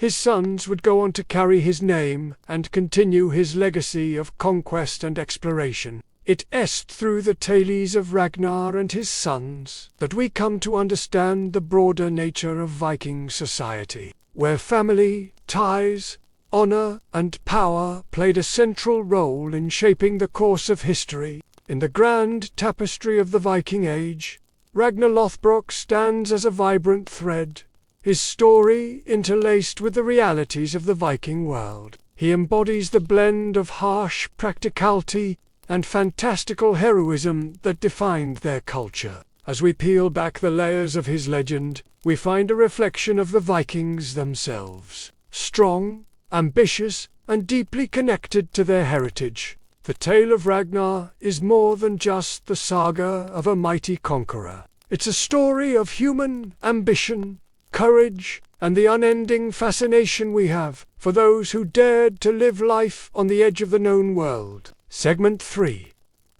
his sons would go on to carry his name and continue his legacy of conquest and exploration. It is through the tales of Ragnar and his sons that we come to understand the broader nature of Viking society, where family, ties, honor, and power played a central role in shaping the course of history. In the grand tapestry of the Viking Age, Ragnar Lothbrok stands as a vibrant thread, his story interlaced with the realities of the Viking world. He embodies the blend of harsh practicality and fantastical heroism that defined their culture. As we peel back the layers of his legend, we find a reflection of the Vikings themselves. Strong, ambitious, and deeply connected to their heritage, the tale of Ragnar is more than just the saga of a mighty conqueror. It's a story of human ambition, courage, and the unending fascination we have for those who dared to live life on the edge of the known world. Segment 3.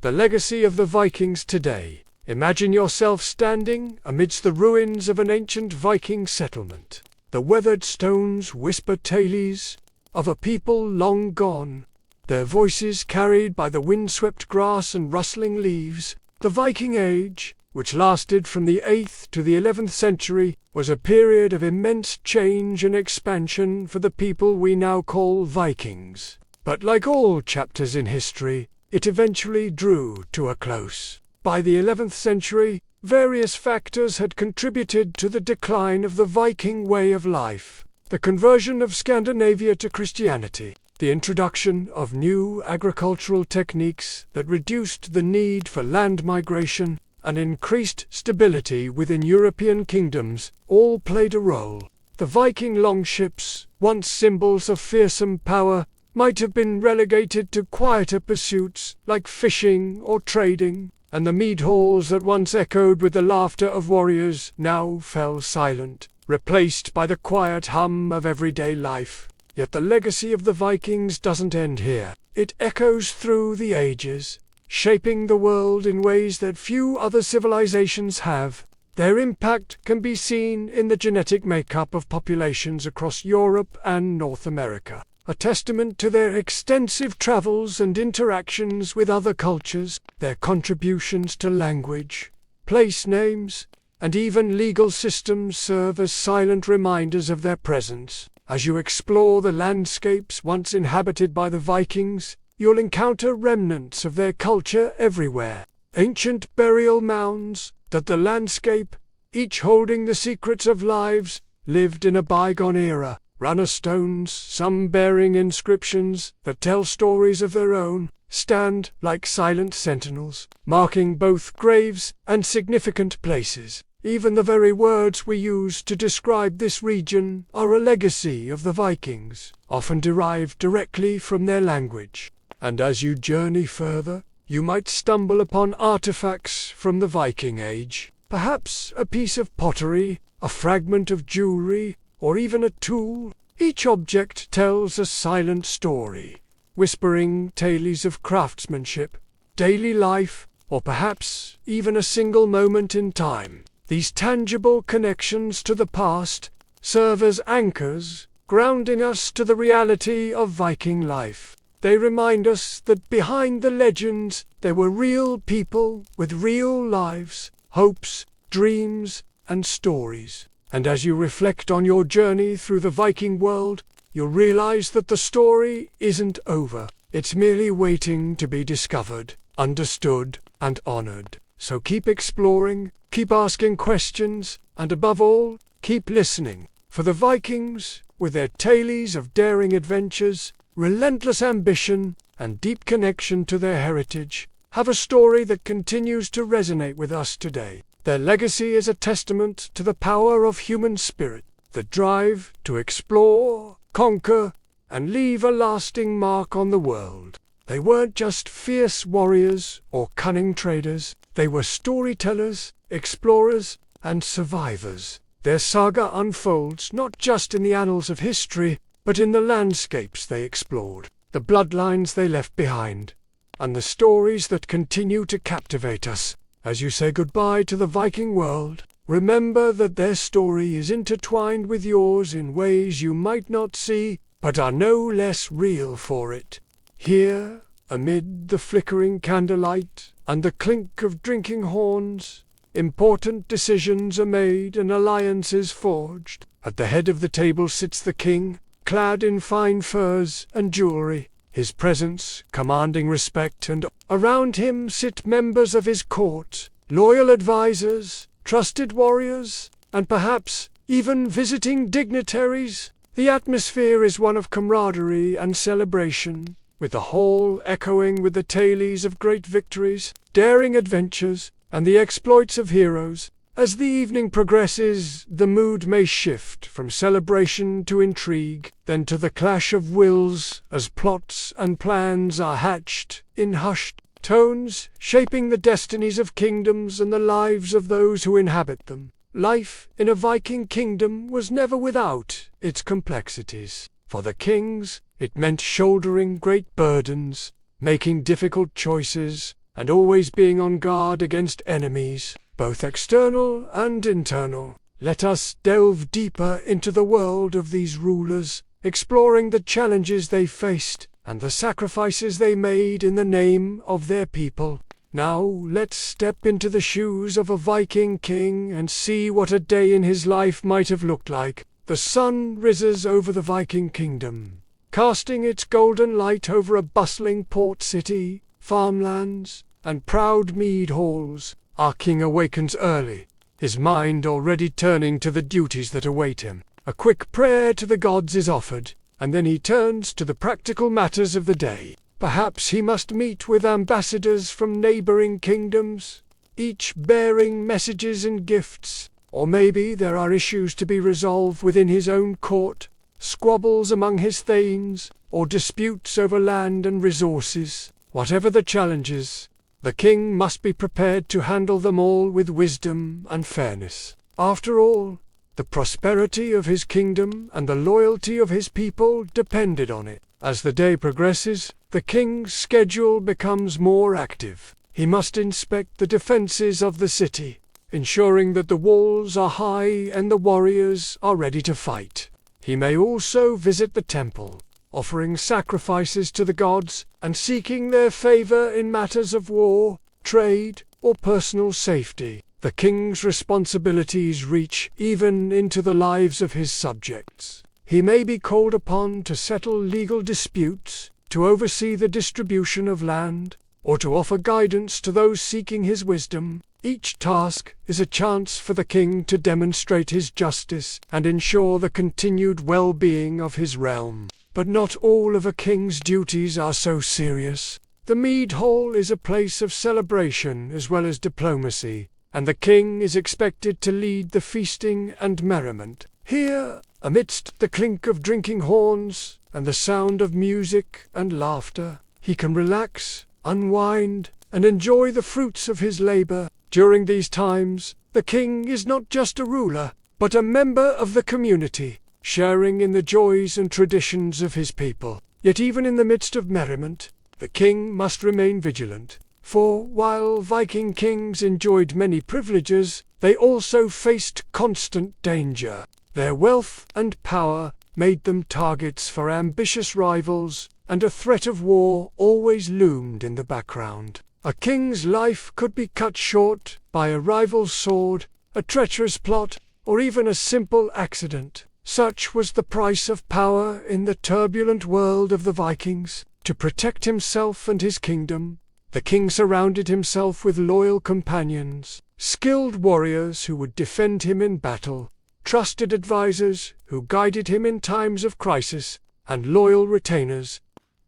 The legacy of the Vikings today. Imagine yourself standing amidst the ruins of an ancient Viking settlement. The weathered stones whisper tales of a people long gone, their voices carried by the windswept grass and rustling leaves. The Viking Age, which lasted from the 8th to the 11th century, was a period of immense change and expansion for the people we now call Vikings. But like all chapters in history, it eventually drew to a close. By the 11th century, various factors had contributed to the decline of the Viking way of life. The conversion of Scandinavia to Christianity, the introduction of new agricultural techniques that reduced the need for land migration, and increased stability within European kingdoms, all played a role. The Viking longships, once symbols of fearsome power, might have been relegated to quieter pursuits like fishing or trading, and the mead halls that once echoed with the laughter of warriors now fell silent, replaced by the quiet hum of everyday life. Yet the legacy of the Vikings doesn't end here. It echoes through the ages, shaping the world in ways that few other civilizations have. Their impact can be seen in the genetic makeup of populations across Europe and North America, a testament to their extensive travels and interactions with other cultures. Their contributions to language, place names, and even legal systems serve as silent reminders of their presence. As you explore the landscapes once inhabited by the Vikings, you'll encounter remnants of their culture everywhere. Ancient burial mounds dot the landscape, each holding the secrets of lives lived in a bygone era. Runner stones, some bearing inscriptions that tell stories of their own, stand like silent sentinels, marking both graves and significant places. Even the very words we use to describe this region are a legacy of the Vikings, often derived directly from their language. And as you journey further, you might stumble upon artifacts from the Viking Age, perhaps a piece of pottery, a fragment of jewelry, or even a tool. Each object tells a silent story, whispering tales of craftsmanship, daily life, or perhaps even a single moment in time. These tangible connections to the past serve as anchors, grounding us to the reality of Viking life. They remind us that behind the legends there were real people with real lives, hopes, dreams, and stories. And as you reflect on your journey through the Viking world, you'll realize that the story isn't over. It's merely waiting to be discovered, understood, and honored. So keep exploring, keep asking questions, and above all, keep listening. For the Vikings, with their tales of daring adventures, relentless ambition, and deep connection to their heritage, have a story that continues to resonate with us today. Their legacy is a testament to the power of human spirit, the drive to explore, conquer, and leave a lasting mark on the world. They weren't just fierce warriors or cunning traders, they were storytellers, explorers, and survivors. Their saga unfolds not just in the annals of history, but in the landscapes they explored, the bloodlines they left behind, and the stories that continue to captivate us. As you say goodbye to the Viking world, Remember that their story is intertwined with yours in ways you might not see, but are no less real for it. Here, amid the flickering candlelight and the clink of drinking horns, important decisions are made and alliances forged. At the head of the table sits the king, clad in fine furs and jewelry, his presence commanding respect, and around him sit members of his court, loyal advisors, trusted warriors, and perhaps even visiting dignitaries. The atmosphere is one of camaraderie and celebration, with the hall echoing with the tales of great victories, daring adventures, and the exploits of heroes. As the evening progresses, the mood may shift from celebration to intrigue, then to the clash of wills, as plots and plans are hatched in hushed tones, shaping the destinies of kingdoms and the lives of those who inhabit them. Life in a Viking kingdom was never without its complexities. For the kings, it meant shouldering great burdens, making difficult choices, and always being on guard against enemies, both external and internal. Let us delve deeper into the world of these rulers, exploring the challenges they faced and the sacrifices they made in the name of their people. Now let's step into the shoes of a Viking king and see what a day in his life might have looked like. The sun rises over the Viking kingdom, casting its golden light over a bustling port city, farmlands, and proud mead halls. Our king awakens early, his mind already turning to the duties that await him. A quick prayer to the gods is offered, and then he turns to the practical matters of the day. Perhaps he must meet with ambassadors from neighboring kingdoms, each bearing messages and gifts. Or maybe there are issues to be resolved within his own court, squabbles among his thanes, or disputes over land and resources. Whatever the challenges, the king must be prepared to handle them all with wisdom and fairness. After all, the prosperity of his kingdom and the loyalty of his people depended on it. As the day progresses, the king's schedule becomes more active. He must inspect the defenses of the city, ensuring that the walls are high and the warriors are ready to fight. He may also visit the temple, offering sacrifices to the gods and seeking their favor in matters of war, trade, or personal safety. The king's responsibilities reach even into the lives of his subjects. He may be called upon to settle legal disputes, to oversee the distribution of land, or to offer guidance to those seeking his wisdom. Each task is a chance for the king to demonstrate his justice and ensure the continued well-being of his realm. But not all of a king's duties are so serious. The mead hall is a place of celebration as well as diplomacy, and the king is expected to lead the feasting and merriment. Here, amidst the clink of drinking horns and the sound of music and laughter, he can relax, unwind, and enjoy the fruits of his labor. During these times, the king is not just a ruler, but a member of the community, sharing in the joys and traditions of his people. Yet even in the midst of merriment, the king must remain vigilant. For while Viking kings enjoyed many privileges, they also faced constant danger. Their wealth and power made them targets for ambitious rivals, and a threat of war always loomed in the background. A king's life could be cut short by a rival's sword, a treacherous plot, or even a simple accident. Such was the price of power in the turbulent world of the Vikings. To protect himself and his kingdom, the king surrounded himself with loyal companions, skilled warriors who would defend him in battle, trusted advisors who guided him in times of crisis, and loyal retainers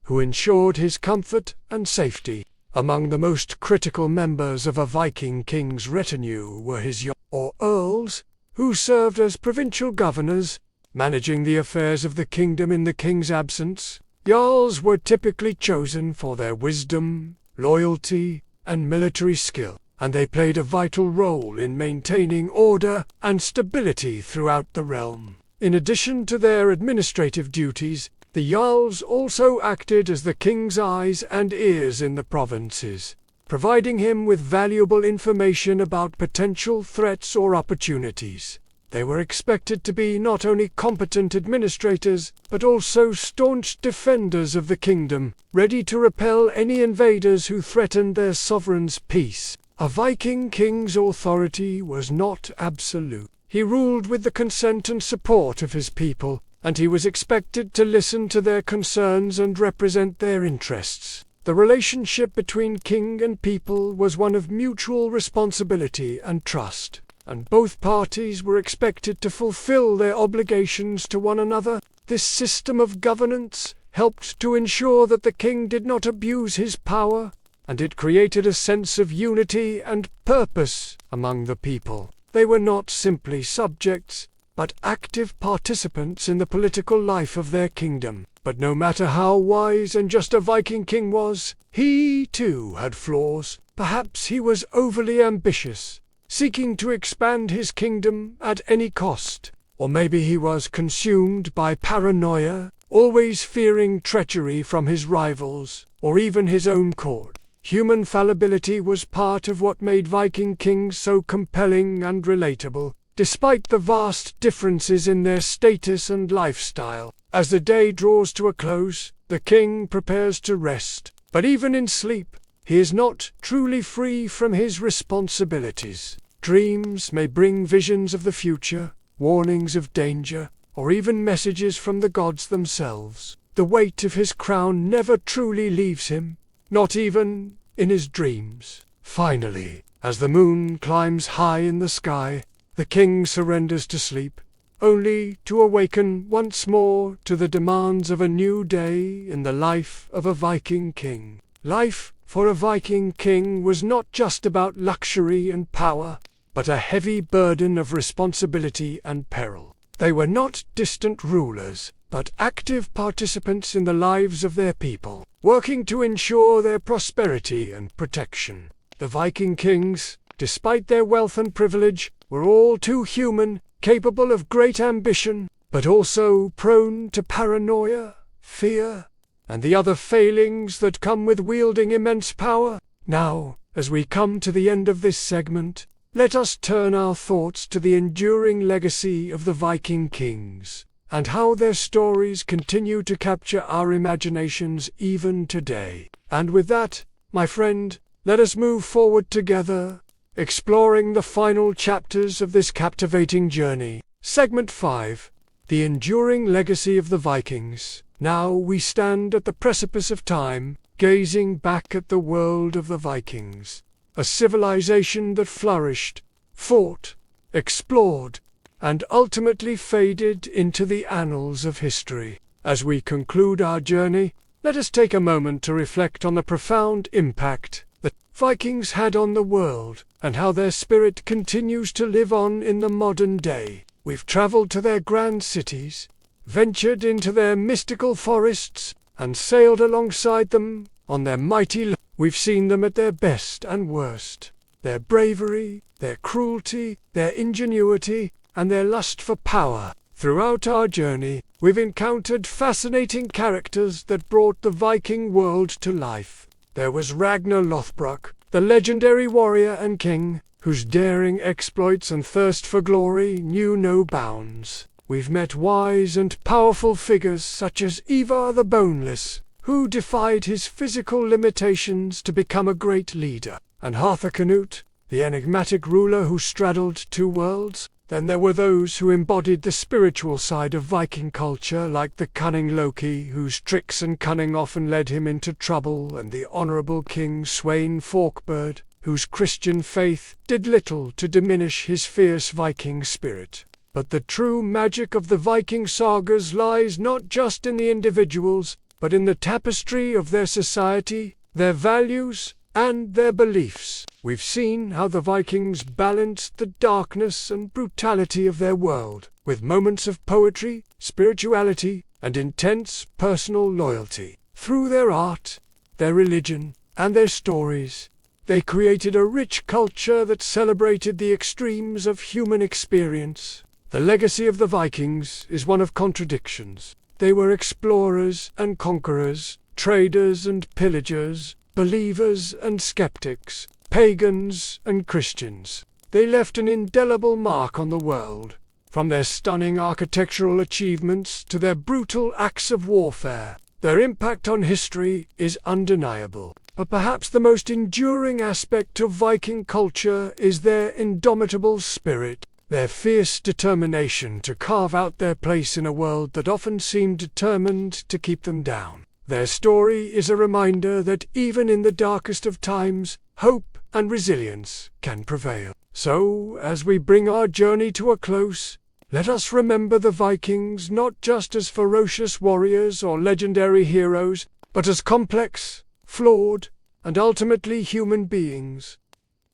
who ensured his comfort and safety. Among the most critical members of a Viking king's retinue were his jarls, or earls, who served as provincial governors, managing the affairs of the kingdom in the king's absence. Jarls were typically chosen for their wisdom, loyalty, and military skill, and they played a vital role in maintaining order and stability throughout the realm. In addition to their administrative duties, the jarls also acted as the king's eyes and ears in the provinces. providing him with valuable information about potential threats or opportunities. They were expected to be not only competent administrators, but also staunch defenders of the kingdom, ready to repel any invaders who threatened their sovereign's peace. A Viking king's authority was not absolute. He ruled with the consent and support of his people, and he was expected to listen to their concerns and represent their interests. The relationship between king and people was one of mutual responsibility and trust, and both parties were expected to fulfill their obligations to one another. This system of governance helped to ensure that the king did not abuse his power, and it created a sense of unity and purpose among the people. They were not simply subjects, but active participants in the political life of their kingdom. But no matter how wise and just a Viking king was, he too had flaws. Perhaps he was overly ambitious, seeking to expand his kingdom at any cost. Or maybe he was consumed by paranoia, always fearing treachery from his rivals, or even his own court. Human fallibility was part of what made Viking kings so compelling and relatable, despite the vast differences in their status and lifestyle. As the day draws to a close, the king prepares to rest, but even in sleep, he is not truly free from his responsibilities. Dreams may bring visions of the future, warnings of danger, or even messages from the gods themselves. The weight of his crown never truly leaves him, not even in his dreams. Finally, as the moon climbs high in the sky, the king surrenders to sleep, only to awaken once more to the demands of a new day in the life of a Viking king. Life for a Viking king was not just about luxury and power, but a heavy burden of responsibility and peril. They were not distant rulers, but active participants in the lives of their people, working to ensure their prosperity and protection. The Viking kings, despite their wealth and privilege, were all too human, capable of great ambition, but also prone to paranoia, fear, and the other failings that come with wielding immense power. Now, as we come to the end of this segment, let us turn our thoughts to the enduring legacy of the Viking kings, and how their stories continue to capture our imaginations even today. And with that, my friend, let us move forward together, exploring the final chapters of this captivating journey. Segment 5. The Enduring Legacy of the Vikings. Now we stand at the precipice of time, gazing back at the world of the Vikings, a civilization that flourished, fought, explored, and ultimately faded into the annals of history. As we conclude our journey, let us take a moment to reflect on the profound impact the Vikings had on the world, and how their spirit continues to live on in the modern day. We've traveled to their grand cities, ventured into their mystical forests, and sailed alongside them on their mighty We've seen them at their best and worst, their bravery, their cruelty, their ingenuity, and their lust for power. Throughout our journey, we've encountered fascinating characters that brought the Viking world to life. There was Ragnar Lothbrok, the legendary warrior and king, whose daring exploits and thirst for glory knew no bounds. We've met wise and powerful figures such as Ivar the Boneless, who defied his physical limitations to become a great leader, and Harthacnut, the enigmatic ruler who straddled two worlds. Then there were those who embodied the spiritual side of Viking culture, like the cunning Loki, whose tricks and cunning often led him into trouble, and the honorable King Sweyn Forkbeard, whose Christian faith did little to diminish his fierce Viking spirit. But the true magic of the Viking sagas lies not just in the individuals, but in the tapestry of their society, their values, and their beliefs. We've seen how the Vikings balanced the darkness and brutality of their world, with moments of poetry, spirituality, and intense personal loyalty. Through their art, their religion, and their stories, they created a rich culture that celebrated the extremes of human experience. The legacy of the Vikings is one of contradictions. They were explorers and conquerors, traders and pillagers, believers and skeptics, pagans and Christians. They left an indelible mark on the world, from their stunning architectural achievements to their brutal acts of warfare. Their impact on history is undeniable. But perhaps the most enduring aspect of Viking culture is their indomitable spirit, their fierce determination to carve out their place in a world that often seemed determined to keep them down. Their story is a reminder that even in the darkest of times, hope and resilience can prevail. So, as we bring our journey to a close, let us remember the Vikings not just as ferocious warriors or legendary heroes, but as complex, flawed, and ultimately human beings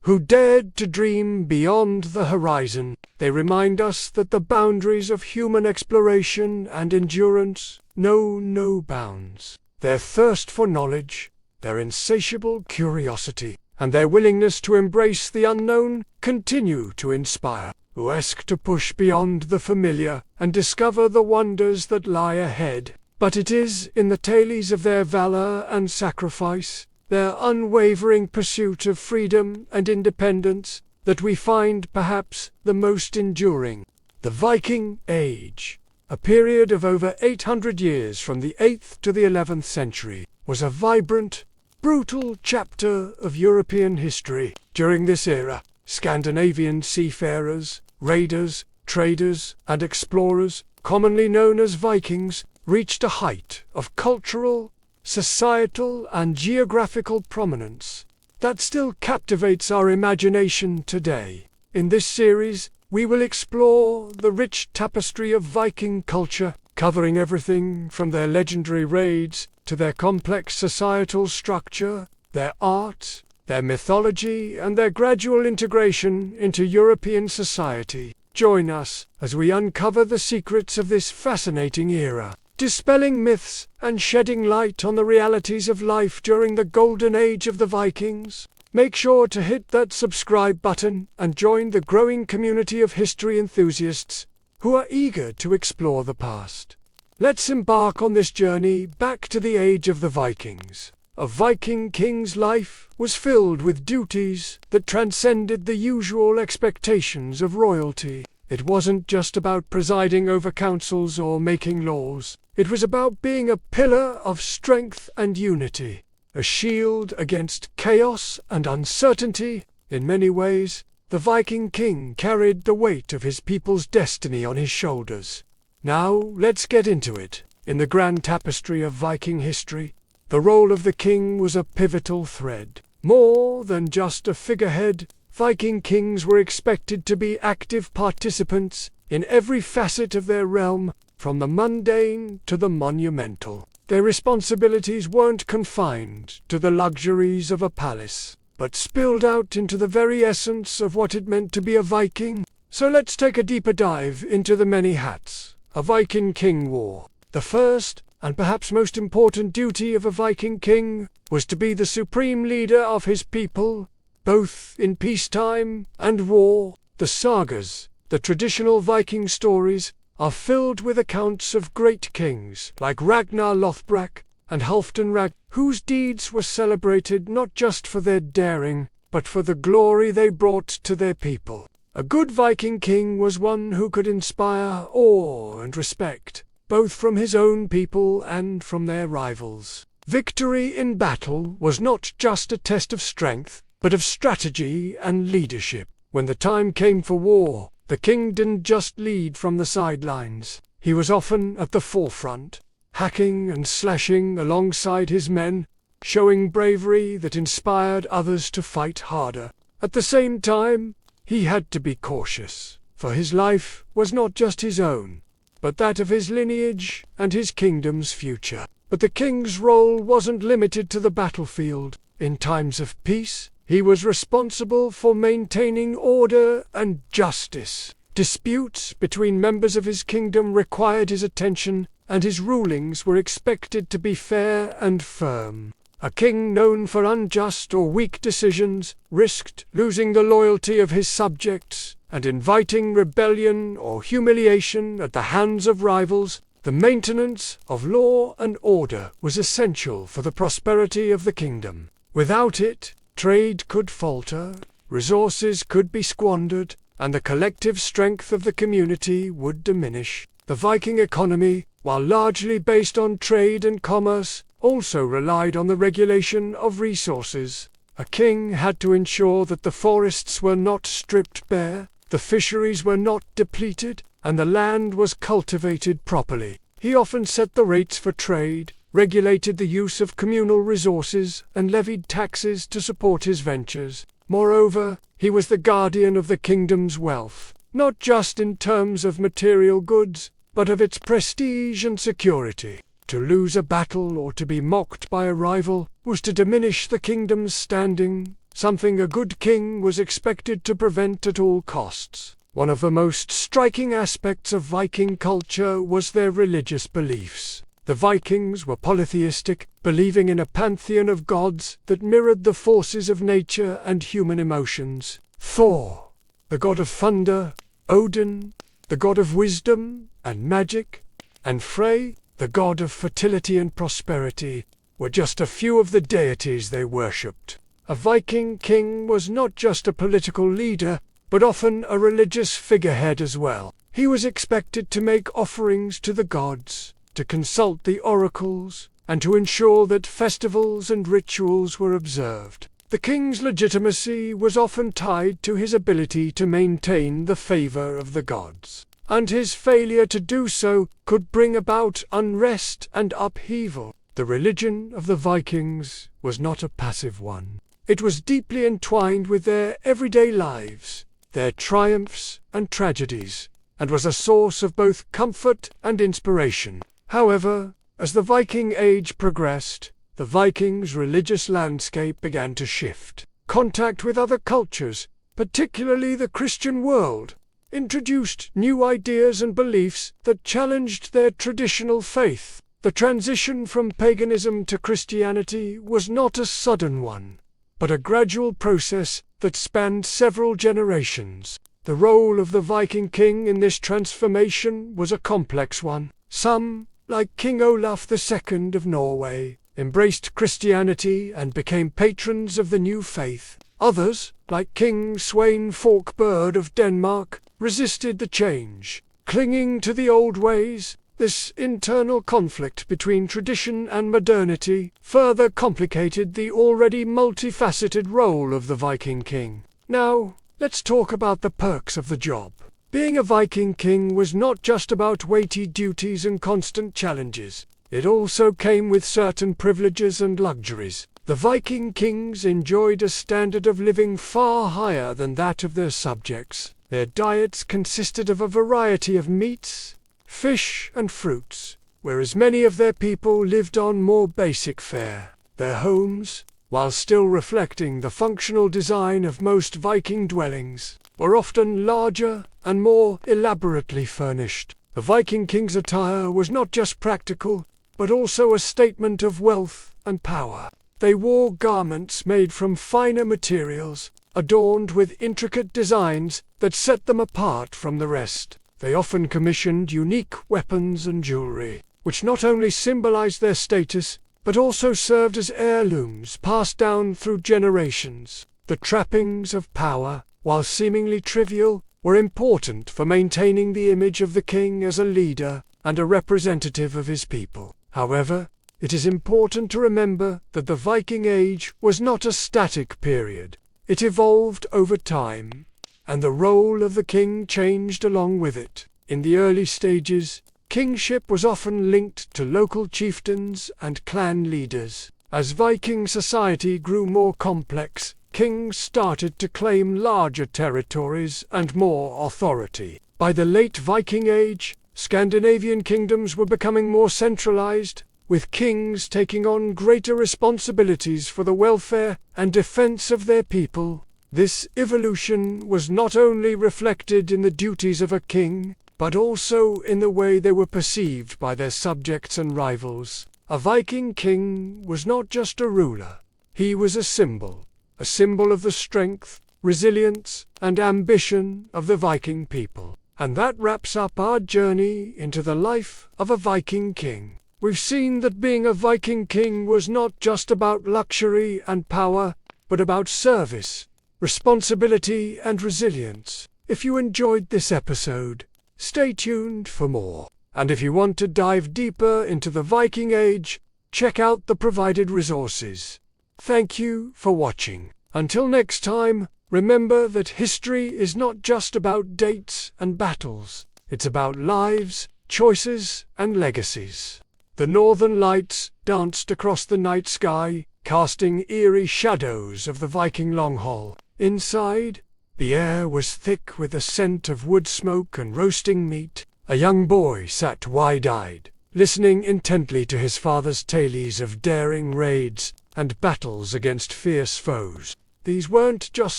who dared to dream beyond the horizon. They remind us that the boundaries of human exploration and endurance know no bounds. Their thirst for knowledge, their insatiable curiosity, and their willingness to embrace the unknown continue to inspire us to push beyond the familiar and discover the wonders that lie ahead. But it is in the tales of their valor and sacrifice, their unwavering pursuit of freedom and independence, that we find perhaps the most enduring. The Viking Age, a period of over 800 years from the 8th to the 11th century, was a vibrant, brutal chapter of European history. During this era, Scandinavian seafarers, raiders, traders, and explorers, commonly known as Vikings, reached a height of cultural, societal, and geographical prominence that still captivates our imagination today. In this series, we will explore the rich tapestry of Viking culture, covering everything from their legendary raids to their complex societal structure, their art, their mythology, and their gradual integration into European society. Join us as we uncover the secrets of this fascinating era, dispelling myths and shedding light on the realities of life during the golden age of the Vikings. Make sure to hit that subscribe button and join the growing community of history enthusiasts who are eager to explore the past. Let's embark on this journey back to the age of the Vikings. A Viking king's life was filled with duties that transcended the usual expectations of royalty. It wasn't just about presiding over councils or making laws. It was about being a pillar of strength and unity, a shield against chaos and uncertainty. In many ways, the Viking king carried the weight of his people's destiny on his shoulders. Now, let's get into it. In the grand tapestry of Viking history, the role of the king was a pivotal thread. More than just a figurehead, Viking kings were expected to be active participants in every facet of their realm, from the mundane to the monumental. Their responsibilities weren't confined to the luxuries of a palace, but spilled out into the very essence of what it meant to be a Viking. So let's take a deeper dive into the many hats a Viking king wore. The first, and perhaps most important duty of a Viking king, was to be the supreme leader of his people, both in peacetime and war. The sagas, the traditional Viking stories, are filled with accounts of great kings like Ragnar Lothbrok and Halfdan whose deeds were celebrated not just for their daring, but for the glory they brought to their people. A good Viking king was one who could inspire awe and respect, both from his own people and from their rivals. Victory in battle was not just a test of strength, but of strategy and leadership. When the time came for war, the king didn't just lead from the sidelines. He was often at the forefront, hacking and slashing alongside his men, showing bravery that inspired others to fight harder. At the same time, he had to be cautious, for his life was not just his own, but that of his lineage and his kingdom's future. But the king's role wasn't limited to the battlefield. In times of peace, he was responsible for maintaining order and justice. Disputes between members of his kingdom required his attention, and his rulings were expected to be fair and firm. A king known for unjust or weak decisions risked losing the loyalty of his subjects and inviting rebellion or humiliation at the hands of rivals. The maintenance of law and order was essential for the prosperity of the kingdom. Without it, trade could falter, resources could be squandered, and the collective strength of the community would diminish. The Viking economy, while largely based on trade and commerce, also relied on the regulation of resources. A king had to ensure that the forests were not stripped bare, the fisheries were not depleted, and the land was cultivated properly. He often set the rates for trade, regulated the use of communal resources, and levied taxes to support his ventures. Moreover, he was the guardian of the kingdom's wealth, not just in terms of material goods, but of its prestige and security. To lose a battle or to be mocked by a rival was to diminish the kingdom's standing, something a good king was expected to prevent at all costs. One of the most striking aspects of Viking culture was their religious beliefs. The Vikings were polytheistic, believing in a pantheon of gods that mirrored the forces of nature and human emotions. Thor, the god of thunder, Odin, the god of wisdom and magic, and Frey, the god of fertility and prosperity, were just a few of the deities they worshipped. A Viking king was not just a political leader, but often a religious figurehead as well. He was expected to make offerings to the gods, to consult the oracles, and to ensure that festivals and rituals were observed. The king's legitimacy was often tied to his ability to maintain the favor of the gods, and his failure to do so could bring about unrest and upheaval. The religion of the Vikings was not a passive one. It was deeply entwined with their everyday lives, their triumphs and tragedies, and was a source of both comfort and inspiration. However, as the Viking Age progressed, the Vikings' religious landscape began to shift. Contact with other cultures, particularly the Christian world, introduced new ideas and beliefs that challenged their traditional faith. The transition from paganism to Christianity was not a sudden one, but a gradual process that spanned several generations. The role of the Viking king in this transformation was a complex one. Some, like King Olaf II of Norway, embraced Christianity and became patrons of the new faith. Others, like King Sweyn Forkbird of Denmark, resisted the change, clinging to the old ways. This internal conflict between tradition and modernity further complicated the already multifaceted role of the Viking king. Now, let's talk about the perks of the job. Being a Viking king was not just about weighty duties and constant challenges. It also came with certain privileges and luxuries. The Viking kings enjoyed a standard of living far higher than that of their subjects. Their diets consisted of a variety of meats, fish and fruits, whereas many of their people lived on more basic fare. Their homes, while still reflecting the functional design of most Viking dwellings, were often larger and more elaborately furnished. The Viking king's attire was not just practical, but also a statement of wealth and power. They wore garments made from finer materials, adorned with intricate designs that set them apart from the rest. They often commissioned unique weapons and jewelry, which not only symbolized their status, but also served as heirlooms passed down through generations. The trappings of power, while seemingly trivial, were important for maintaining the image of the king as a leader and a representative of his people. However, it is important to remember that the Viking Age was not a static period. It evolved over time, and the role of the king changed along with it. In the early stages, kingship was often linked to local chieftains and clan leaders. As Viking society grew more complex, kings started to claim larger territories and more authority. By the late Viking Age, Scandinavian kingdoms were becoming more centralized, with kings taking on greater responsibilities for the welfare and defense of their people. This evolution was not only reflected in the duties of a king, but also in the way they were perceived by their subjects and rivals. A Viking king was not just a ruler. He was a symbol of the strength, resilience, and ambition of the Viking people. And that wraps up our journey into the life of a Viking king. we've seen that being a Viking king was not just about luxury and power, but about service, responsibility, and resilience. If you enjoyed this episode, stay tuned for more. And if you want to dive deeper into the Viking Age, check out the provided resources. Thank you for watching. Until next time, remember that history is not just about dates and battles. It's about lives, choices, and legacies. The northern lights danced across the night sky, casting eerie shadows of the Viking long haul. Inside, the air was thick with the scent of wood smoke and roasting meat. A young boy sat wide-eyed, listening intently to his father's tales of daring raids and battles against fierce foes. These weren't just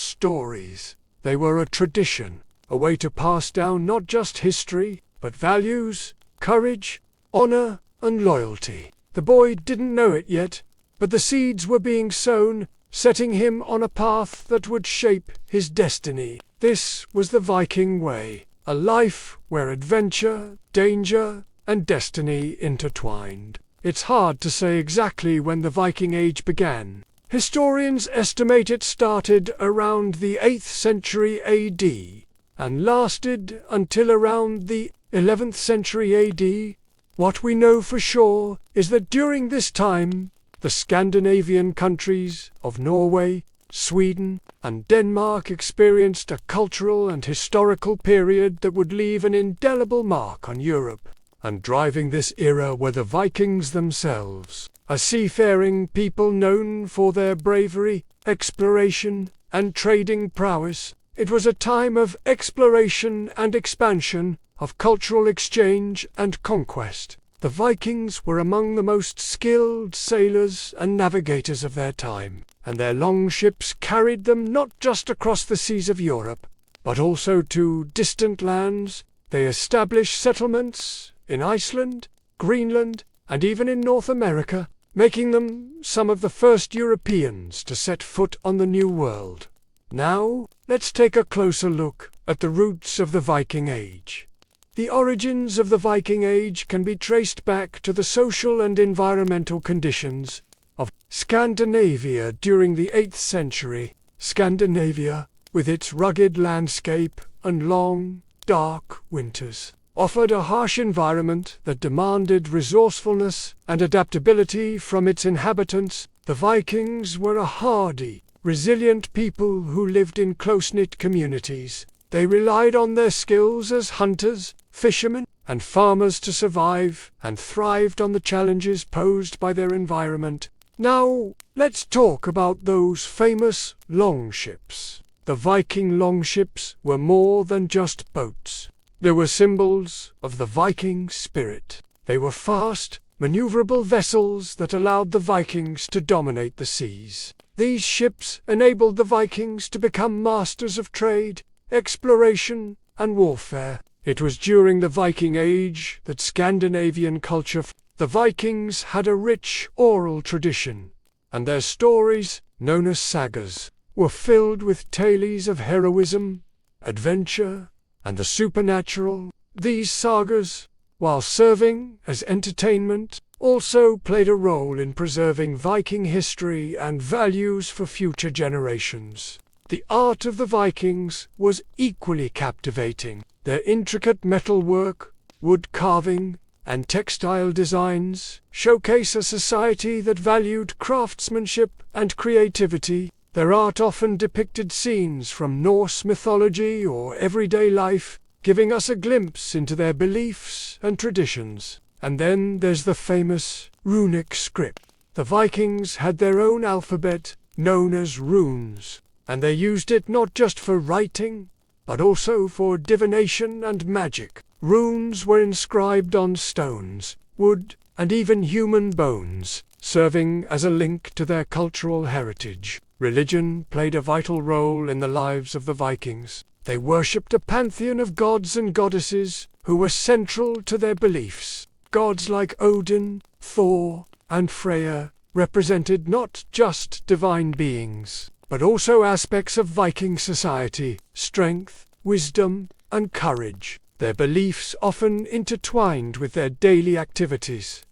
stories. They were a tradition, a way to pass down not just history, but values, courage, honor, and loyalty. The boy didn't know it yet, but the seeds were being sown, setting him on a path that would shape his destiny. This was the Viking way, a life where adventure, danger, and destiny intertwined. It's hard to say exactly when the Viking Age began. Historians estimate it started around the 8th century AD and lasted until around the 11th century AD. What we know for sure is that during this time, the Scandinavian countries of Norway, Sweden, and Denmark experienced a cultural and historical period that would leave an indelible mark on Europe. And driving this era were the Vikings themselves, a seafaring people known for their bravery, exploration, and trading prowess. It was a time of exploration and expansion, of cultural exchange and conquest. The Vikings were among the most skilled sailors and navigators of their time, and their long ships carried them not just across the seas of Europe, but also to distant lands. They established settlements in Iceland, Greenland, and even in North America, making them some of the first Europeans to set foot on the New World. Now, let's take a closer look at the roots of the Viking Age. The origins of the Viking Age can be traced back to the social and environmental conditions of Scandinavia during the 8th century. Scandinavia, with its rugged landscape and long, dark winters, offered a harsh environment that demanded resourcefulness and adaptability from its inhabitants. The Vikings were a hardy, resilient people who lived in close-knit communities. They relied on their skills as hunters, fishermen, and farmers to survive, and thrived on the challenges posed by their environment. Now, let's talk about those famous longships. The Viking longships were more than just boats. They were symbols of the Viking spirit. They were fast, maneuverable vessels that allowed the Vikings to dominate the seas. These ships enabled the Vikings to become masters of trade, exploration, and warfare. It was during the Viking Age that Scandinavian culture. The Vikings had a rich oral tradition, and their stories, known as sagas, were filled with tales of heroism, adventure, and the supernatural. These sagas, while serving as entertainment, also played a role in preserving Viking history and values for future generations. The art of the Vikings was equally captivating. Their intricate metalwork, wood carving, and textile designs showcase a society that valued craftsmanship and creativity. Their art often depicted scenes from Norse mythology or everyday life, giving us a glimpse into their beliefs and traditions. And then there's the famous runic script. The Vikings had their own alphabet, known as runes, and they used it not just for writing, but also for divination and magic. Runes were inscribed on stones, wood, and even human bones, serving as a link to their cultural heritage. Religion played a vital role in the lives of the Vikings. They worshipped a pantheon of gods and goddesses who were central to their beliefs. Gods like Odin, Thor, and Freya represented not just divine beings, but also aspects of Viking society: strength, wisdom, and courage. Their beliefs often intertwined with their daily activities.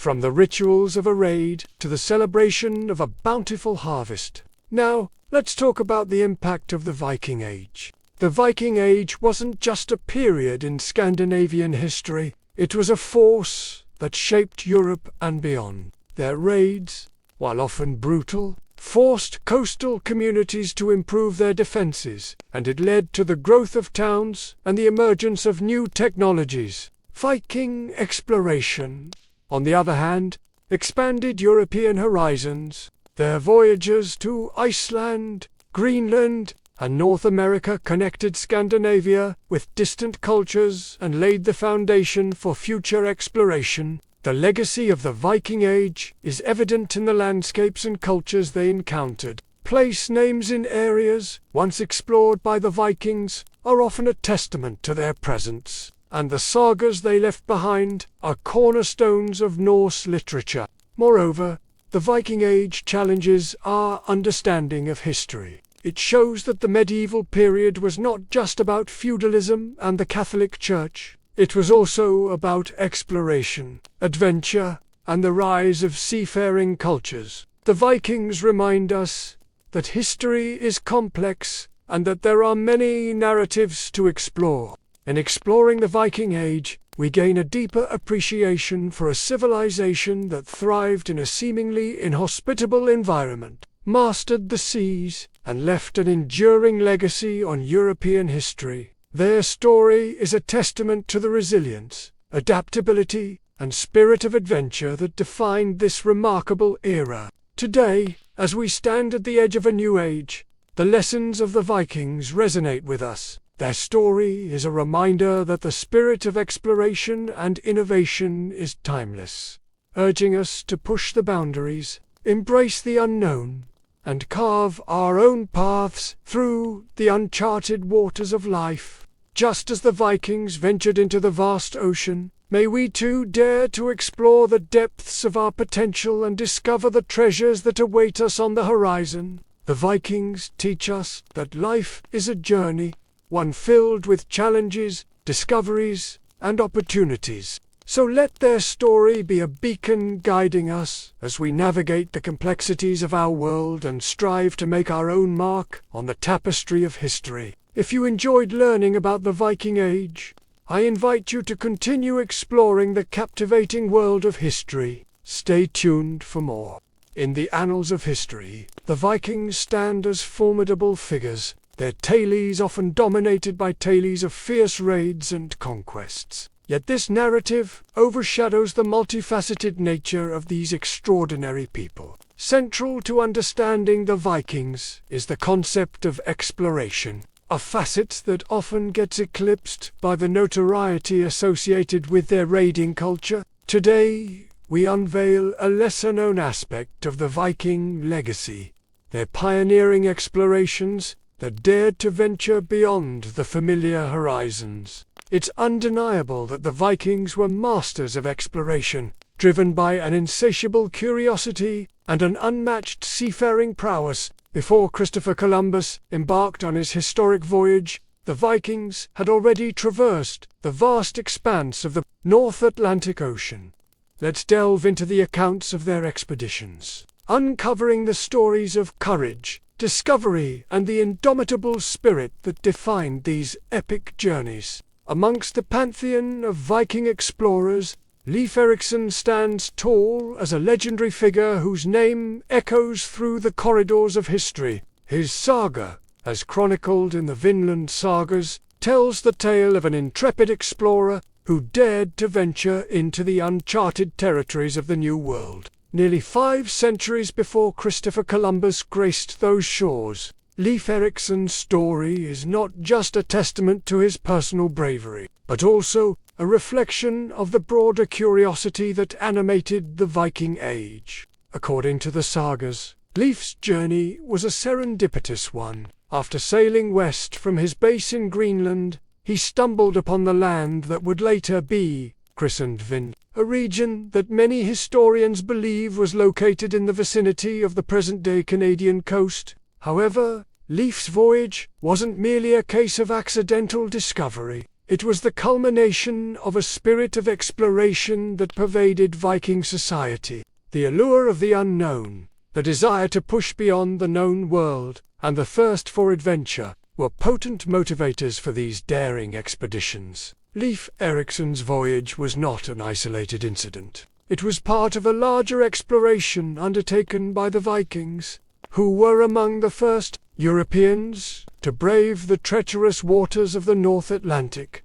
from the rituals of a raid to the celebration of a bountiful harvest. Now, let's talk about the impact of the Viking Age. The Viking Age wasn't just a period in Scandinavian history, it was a force that shaped Europe and beyond. Their raids, while often brutal, forced coastal communities to improve their defenses, and it led to the growth of towns and the emergence of new technologies. Viking exploration, on the other hand, expanded European horizons. Their voyages to Iceland, Greenland, and North America connected Scandinavia with distant cultures and laid the foundation for future exploration. The legacy of the Viking Age is evident in the landscapes and cultures they encountered. Place names in areas once explored by the Vikings are often a testament to their presence, and the sagas they left behind are cornerstones of Norse literature. Moreover, the Viking Age challenges our understanding of history. It shows that the medieval period was not just about feudalism and the Catholic Church. It was also about exploration, adventure, and the rise of seafaring cultures. The Vikings remind us that history is complex and that there are many narratives to explore. In exploring the Viking Age, we gain a deeper appreciation for a civilization that thrived in a seemingly inhospitable environment, mastered the seas, and left an enduring legacy on European history. Their story is a testament to the resilience, adaptability, and spirit of adventure that defined this remarkable era. Today, as we stand at the edge of a new age, the lessons of the Vikings resonate with us. Their story is a reminder that the spirit of exploration and innovation is timeless, urging us to push the boundaries, embrace the unknown, and carve our own paths through the uncharted waters of life. Just as the Vikings ventured into the vast ocean, may we too dare to explore the depths of our potential and discover the treasures that await us on the horizon. The Vikings teach us that life is a journey, one filled with challenges, discoveries, and opportunities. So let their story be a beacon guiding us as we navigate the complexities of our world and strive to make our own mark on the tapestry of history. If you enjoyed learning about the Viking Age, I invite you to continue exploring the captivating world of history. Stay tuned for more. In the annals of history, the Vikings stand as formidable figures, their tales often dominated by tales of fierce raids and conquests. Yet this narrative overshadows the multifaceted nature of these extraordinary people. Central to understanding the Vikings is the concept of exploration, a facet that often gets eclipsed by the notoriety associated with their raiding culture. Today, we unveil a lesser-known aspect of the Viking legacy, their pioneering explorations that dared to venture beyond the familiar horizons. It's undeniable that the Vikings were masters of exploration, driven by an insatiable curiosity and an unmatched seafaring prowess. Before Christopher Columbus embarked on his historic voyage, the Vikings had already traversed the vast expanse of the North Atlantic Ocean. Let's delve into the accounts of their expeditions, uncovering the stories of courage, discovery, and the indomitable spirit that defined these epic journeys. Amongst the pantheon of Viking explorers, Leif Erikson stands tall as a legendary figure whose name echoes through the corridors of history. His saga, as chronicled in the Vinland sagas, tells the tale of an intrepid explorer who dared to venture into the uncharted territories of the New World. Nearly 5 centuries before Christopher Columbus graced those shores, Leif Erikson's story is not just a testament to his personal bravery, but also a reflection of the broader curiosity that animated the Viking Age. According to the sagas, Leif's journey was a serendipitous one. After sailing west from his base in Greenland, he stumbled upon the land that would later be christened Vind, a region that many historians believe was located in the vicinity of the present-day Canadian coast. However, Leif's voyage wasn't merely a case of accidental discovery. It was the culmination of a spirit of exploration that pervaded Viking society. The allure of the unknown, the desire to push beyond the known world, and the thirst for adventure were potent motivators for these daring expeditions. Leif Erikson's voyage was not an isolated incident. It was part of a larger exploration undertaken by the Vikings, who were among the first Europeans to brave the treacherous waters of the North Atlantic.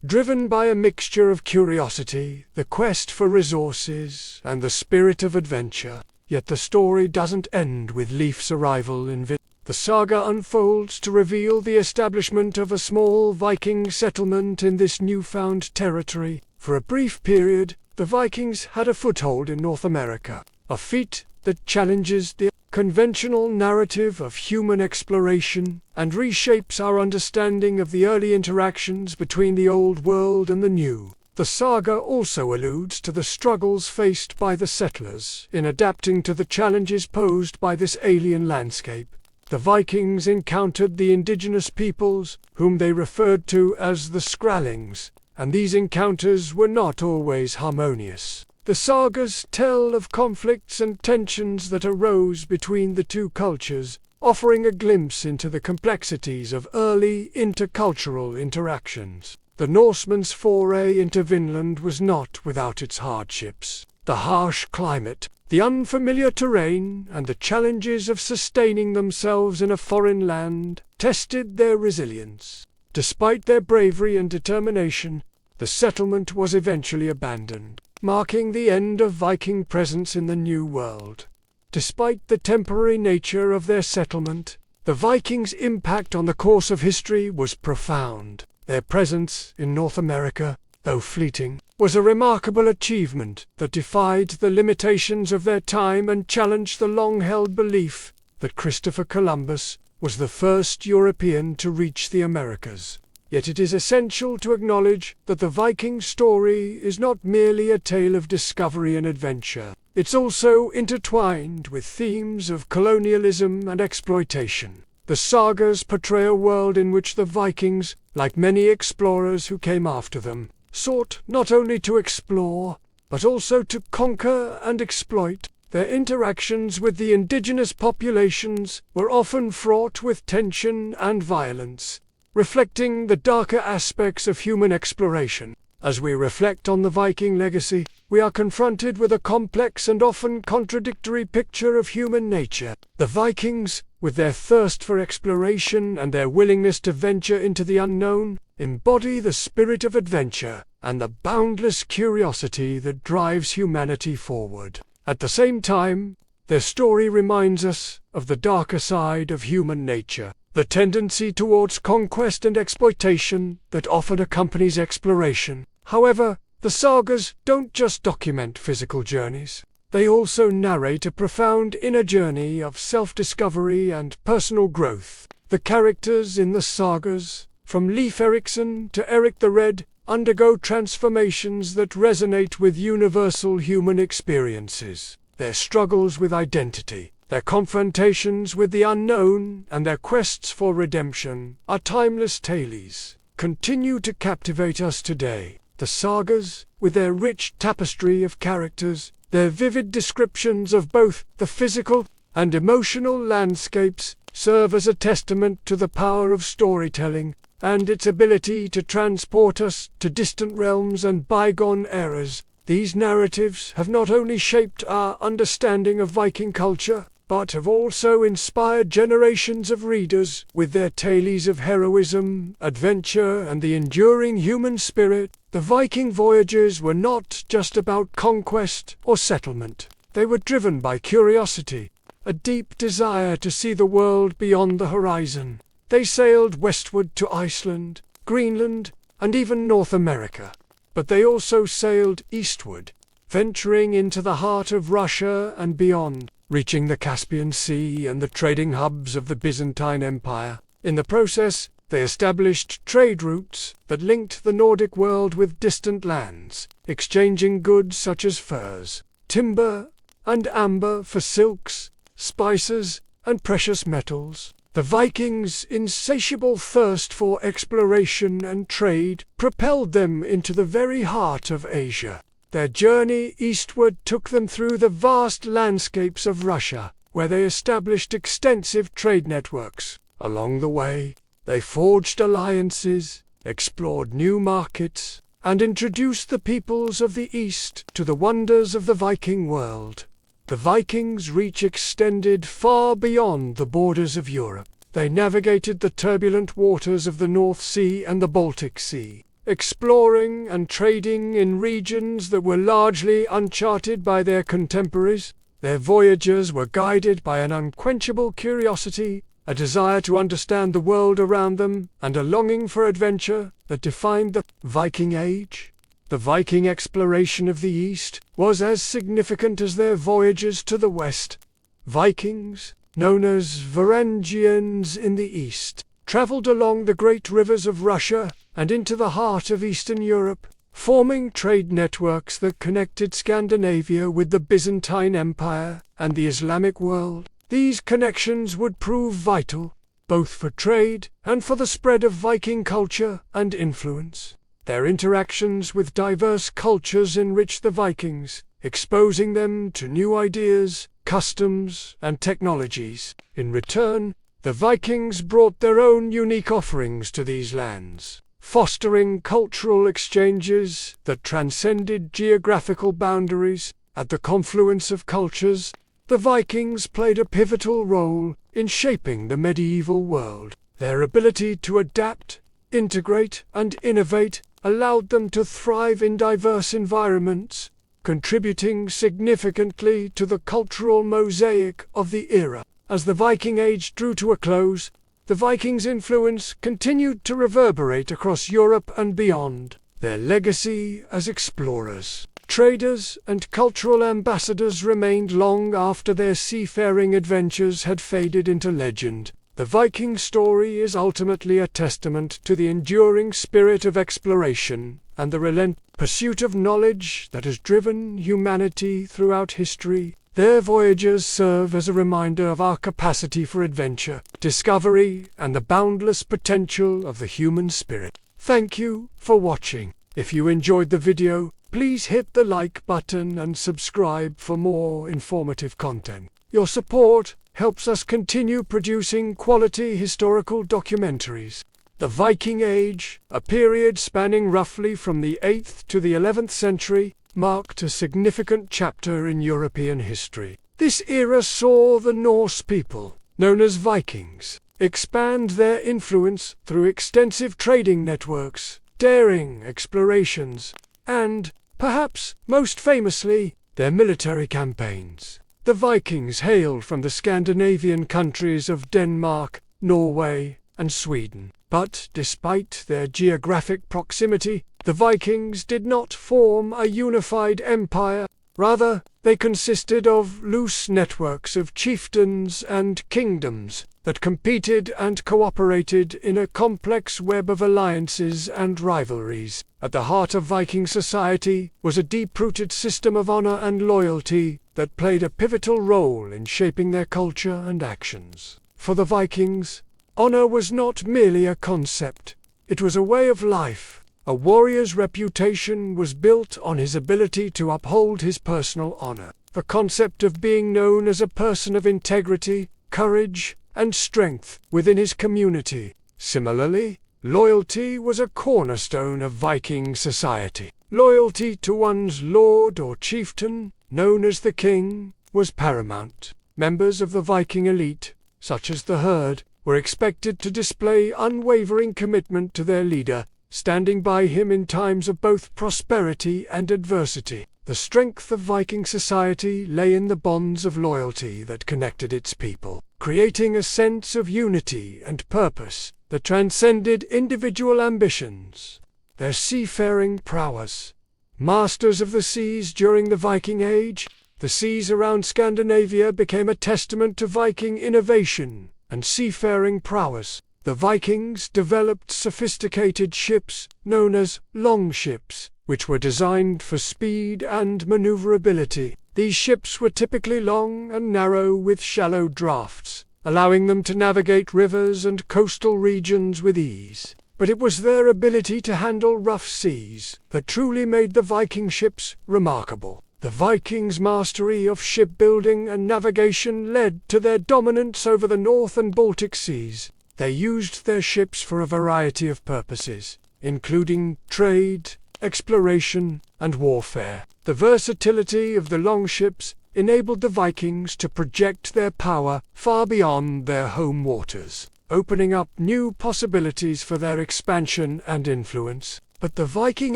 Driven by a mixture of curiosity, the quest for resources, and the spirit of adventure, yet the story doesn't end with Leif's arrival in Vinland. The saga unfolds to reveal the establishment of a small Viking settlement in this newfound territory. For a brief period, the Vikings had a foothold in North America, a feat that challenges the conventional narrative of human exploration and reshapes our understanding of the early interactions between the Old World and the New. The saga also alludes to the struggles faced by the settlers in adapting to the challenges posed by this alien landscape. The Vikings encountered the indigenous peoples, whom they referred to as the Skrallings, and these encounters were not always harmonious. The sagas tell of conflicts and tensions that arose between the two cultures, offering a glimpse into the complexities of early intercultural interactions. The Norsemen's foray into Vinland was not without its hardships. The harsh climate, the unfamiliar terrain, and the challenges of sustaining themselves in a foreign land tested their resilience. Despite their bravery and determination, the settlement was eventually abandoned, marking the end of Viking presence in the New World. Despite the temporary nature of their settlement, the Vikings' impact on the course of history was profound. Their presence in North America, though fleeting, was a remarkable achievement that defied the limitations of their time and challenged the long-held belief that Christopher Columbus was the first European to reach the Americas. Yet it is essential to acknowledge that the Viking story is not merely a tale of discovery and adventure. It's also intertwined with themes of colonialism and exploitation. The sagas portray a world in which the Vikings, like many explorers who came after them, sought not only to explore, but also to conquer and exploit. Their interactions with the indigenous populations were often fraught with tension and violence, reflecting the darker aspects of human exploration. As we reflect on the Viking legacy, we are confronted with a complex and often contradictory picture of human nature. The Vikings, with their thirst for exploration and their willingness to venture into the unknown, embody the spirit of adventure and the boundless curiosity that drives humanity forward. At the same time, their story reminds us of the darker side of human nature, the tendency towards conquest and exploitation that often accompanies exploration. However, the sagas don't just document physical journeys. They also narrate a profound inner journey of self-discovery and personal growth. The characters in the sagas, from Leif Erikson to Eric the Red, undergo transformations that resonate with universal human experiences. Their struggles with identity, their confrontations with the unknown, and their quests for redemption are timeless tales, continue to captivate us today. The sagas, with their rich tapestry of characters, their vivid descriptions of both the physical and emotional landscapes, serve as a testament to the power of storytelling and its ability to transport us to distant realms and bygone eras. These narratives have not only shaped our understanding of Viking culture, but have also inspired generations of readers with their tales of heroism, adventure, and the enduring human spirit. The Viking voyages were not just about conquest or settlement. They were driven by curiosity, a deep desire to see the world beyond the horizon. They sailed westward to Iceland, Greenland, and even North America. But they also sailed eastward, venturing into the heart of Russia and beyond, reaching the Caspian Sea and the trading hubs of the Byzantine Empire. In the process, they established trade routes that linked the Nordic world with distant lands, exchanging goods such as furs, timber, and amber for silks, spices, and precious metals. The Vikings' insatiable thirst for exploration and trade propelled them into the very heart of Asia. Their journey eastward took them through the vast landscapes of Russia, where they established extensive trade networks. Along the way, they forged alliances, explored new markets, and introduced the peoples of the East to the wonders of the Viking world. The Vikings' reach extended far beyond the borders of Europe. They navigated the turbulent waters of the North Sea and the Baltic Sea, exploring and trading in regions that were largely uncharted by their contemporaries. Their voyages were guided by an unquenchable curiosity, a desire to understand the world around them, and a longing for adventure that defined the Viking Age. The Viking exploration of the East was as significant as their voyages to the West. Vikings, known as Varangians in the East, traveled along the great rivers of Russia and into the heart of Eastern Europe, forming trade networks that connected Scandinavia with the Byzantine Empire and the Islamic world. These connections would prove vital, both for trade and for the spread of Viking culture and influence. Their interactions with diverse cultures enriched the Vikings, exposing them to new ideas, customs, and technologies. In return, the Vikings brought their own unique offerings to these lands, fostering cultural exchanges that transcended geographical boundaries. At the confluence of cultures, the Vikings played a pivotal role in shaping the medieval world. Their ability to adapt, integrate, and innovate allowed them to thrive in diverse environments, contributing significantly to the cultural mosaic of the era. As the Viking Age drew to a close, the Vikings' influence continued to reverberate across Europe and beyond. Their legacy as explorers, traders, and cultural ambassadors remained long after their seafaring adventures had faded into legend. The Viking story is ultimately a testament to the enduring spirit of exploration and the relentless pursuit of knowledge that has driven humanity throughout history. Their voyages serve as a reminder of our capacity for adventure, discovery, and the boundless potential of the human spirit. Thank you for watching. If you enjoyed the video, please hit the like button and subscribe for more informative content. Your support helps us continue producing quality historical documentaries. The Viking Age, a period spanning roughly from the 8th to the 11th century, marked a significant chapter in European history. This era saw the Norse people, known as Vikings, expand their influence through extensive trading networks, daring explorations, and, perhaps most famously, their military campaigns. The Vikings hailed from the Scandinavian countries of Denmark, Norway, and Sweden. But despite their geographic proximity, the Vikings did not form a unified empire. Rather, they consisted of loose networks of chieftains and kingdoms that competed and cooperated in a complex web of alliances and rivalries. At the heart of Viking society was a deep-rooted system of honor and loyalty that played a pivotal role in shaping their culture and actions. For the Vikings, honor was not merely a concept, it was a way of life. A warrior's reputation was built on his ability to uphold his personal honor. The concept of being known as a person of integrity, courage, and strength within his community. Similarly, loyalty was a cornerstone of Viking society. Loyalty to one's lord or chieftain, known as the king, was paramount. Members of the Viking elite, such as the herd, were expected to display unwavering commitment to their leader, standing by him in times of both prosperity and adversity. The strength of Viking society lay in the bonds of loyalty that connected its people, creating a sense of unity and purpose that transcended individual ambitions. Their seafaring prowess. Masters of the seas during the Viking Age, the seas around Scandinavia became a testament to Viking innovation and seafaring prowess. The Vikings developed sophisticated ships known as longships, which were designed for speed and maneuverability. These ships were typically long and narrow with shallow drafts, allowing them to navigate rivers and coastal regions with ease. But it was their ability to handle rough seas that truly made the Viking ships remarkable. The Vikings' mastery of shipbuilding and navigation led to their dominance over the North and Baltic seas. They used their ships for a variety of purposes, including trade, exploration, and warfare. The versatility of the longships enabled the Vikings to project their power far beyond their home waters, opening up new possibilities for their expansion and influence. But the Viking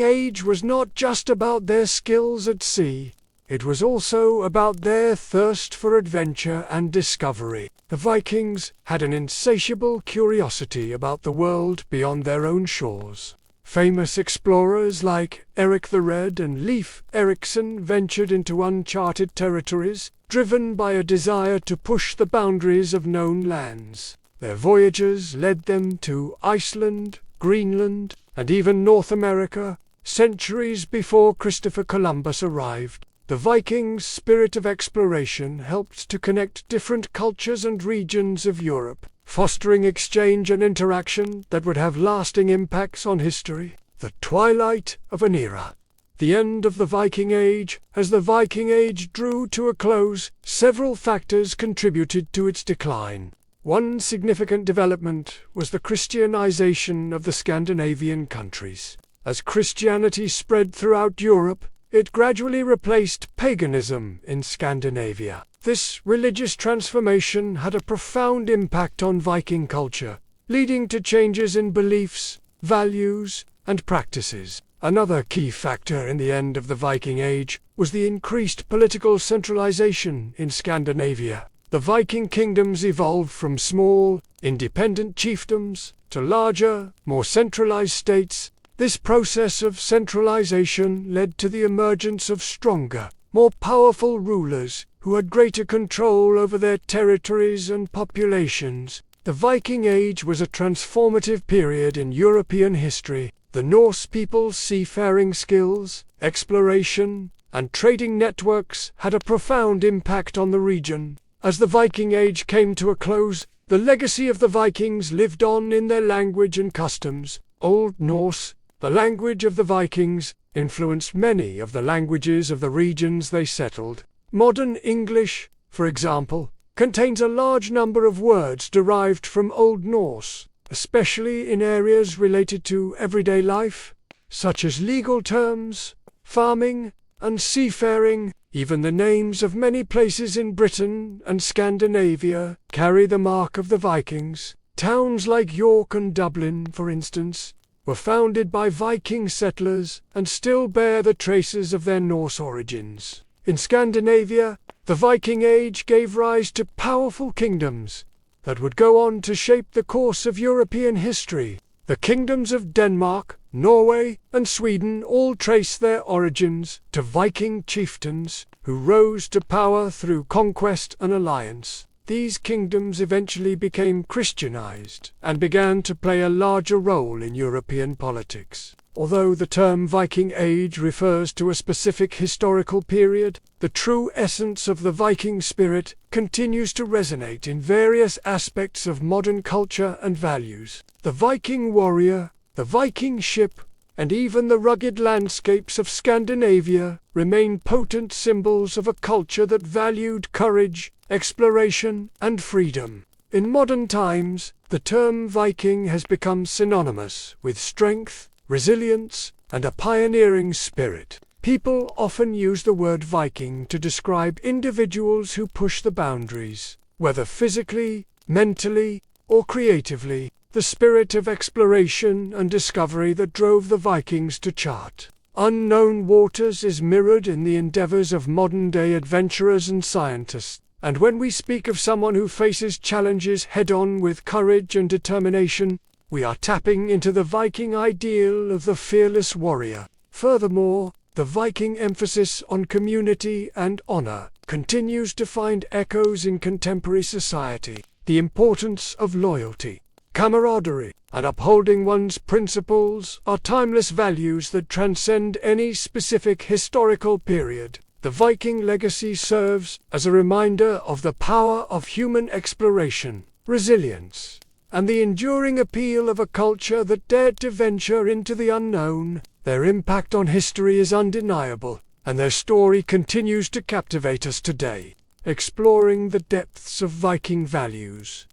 Age was not just about their skills at sea. It was also about their thirst for adventure and discovery. The Vikings had an insatiable curiosity about the world beyond their own shores. Famous explorers like Eric the Red and Leif Erikson ventured into uncharted territories, driven by a desire to push the boundaries of known lands. Their voyages led them to Iceland, Greenland, and even North America, centuries before Christopher Columbus arrived. The Vikings' spirit of exploration helped to connect different cultures and regions of Europe, fostering exchange and interaction that would have lasting impacts on history. The twilight of an era. The end of the Viking Age. As the Viking Age drew to a close, several factors contributed to its decline. One significant development was the Christianization of the Scandinavian countries. As Christianity spread throughout Europe, it gradually replaced paganism in Scandinavia. This religious transformation had a profound impact on Viking culture, leading to changes in beliefs, values, and practices. Another key factor in the end of the Viking Age was the increased political centralization in Scandinavia. The Viking kingdoms evolved from small, independent chiefdoms to larger, more centralized states. This process of centralization led to the emergence of stronger, more powerful rulers who had greater control over their territories and populations. The Viking Age was a transformative period in European history. The Norse people's seafaring skills, exploration, and trading networks had a profound impact on the region. As the Viking Age came to a close, the legacy of the Vikings lived on in their language and customs. Old Norse, the language of the Vikings, influenced many of the languages of the regions they settled. Modern English, for example, contains a large number of words derived from Old Norse, especially in areas related to everyday life, such as legal terms, farming, and seafaring. Even the names of many places in Britain and Scandinavia carry the mark of the Vikings. Towns like York and Dublin, for instance, were founded by Viking settlers and still bear the traces of their Norse origins. In Scandinavia, the Viking Age gave rise to powerful kingdoms that would go on to shape the course of European history. The kingdoms of Denmark, Norway, and Sweden all trace their origins to Viking chieftains who rose to power through conquest and alliance. These kingdoms eventually became Christianized and began to play a larger role in European politics. Although the term Viking Age refers to a specific historical period, the true essence of the Viking spirit continues to resonate in various aspects of modern culture and values. The Viking warrior, the Viking ship, and even the rugged landscapes of Scandinavia remain potent symbols of a culture that valued courage, exploration, and freedom. In modern times, the term Viking has become synonymous with strength, resilience, and a pioneering spirit. People often use the word Viking to describe individuals who push the boundaries, whether physically, mentally, or creatively. The spirit of exploration and discovery that drove the Vikings to chart unknown waters is mirrored in the endeavors of modern-day adventurers and scientists. And when we speak of someone who faces challenges head-on with courage and determination, we are tapping into the Viking ideal of the fearless warrior. Furthermore, the Viking emphasis on community and honor continues to find echoes in contemporary society. The importance of loyalty, camaraderie, and upholding one's principles are timeless values that transcend any specific historical period. The Viking legacy serves as a reminder of the power of human exploration, resilience, and the enduring appeal of a culture that dared to venture into the unknown. Their impact on history is undeniable, and their story continues to captivate us today, exploring the depths of Viking values.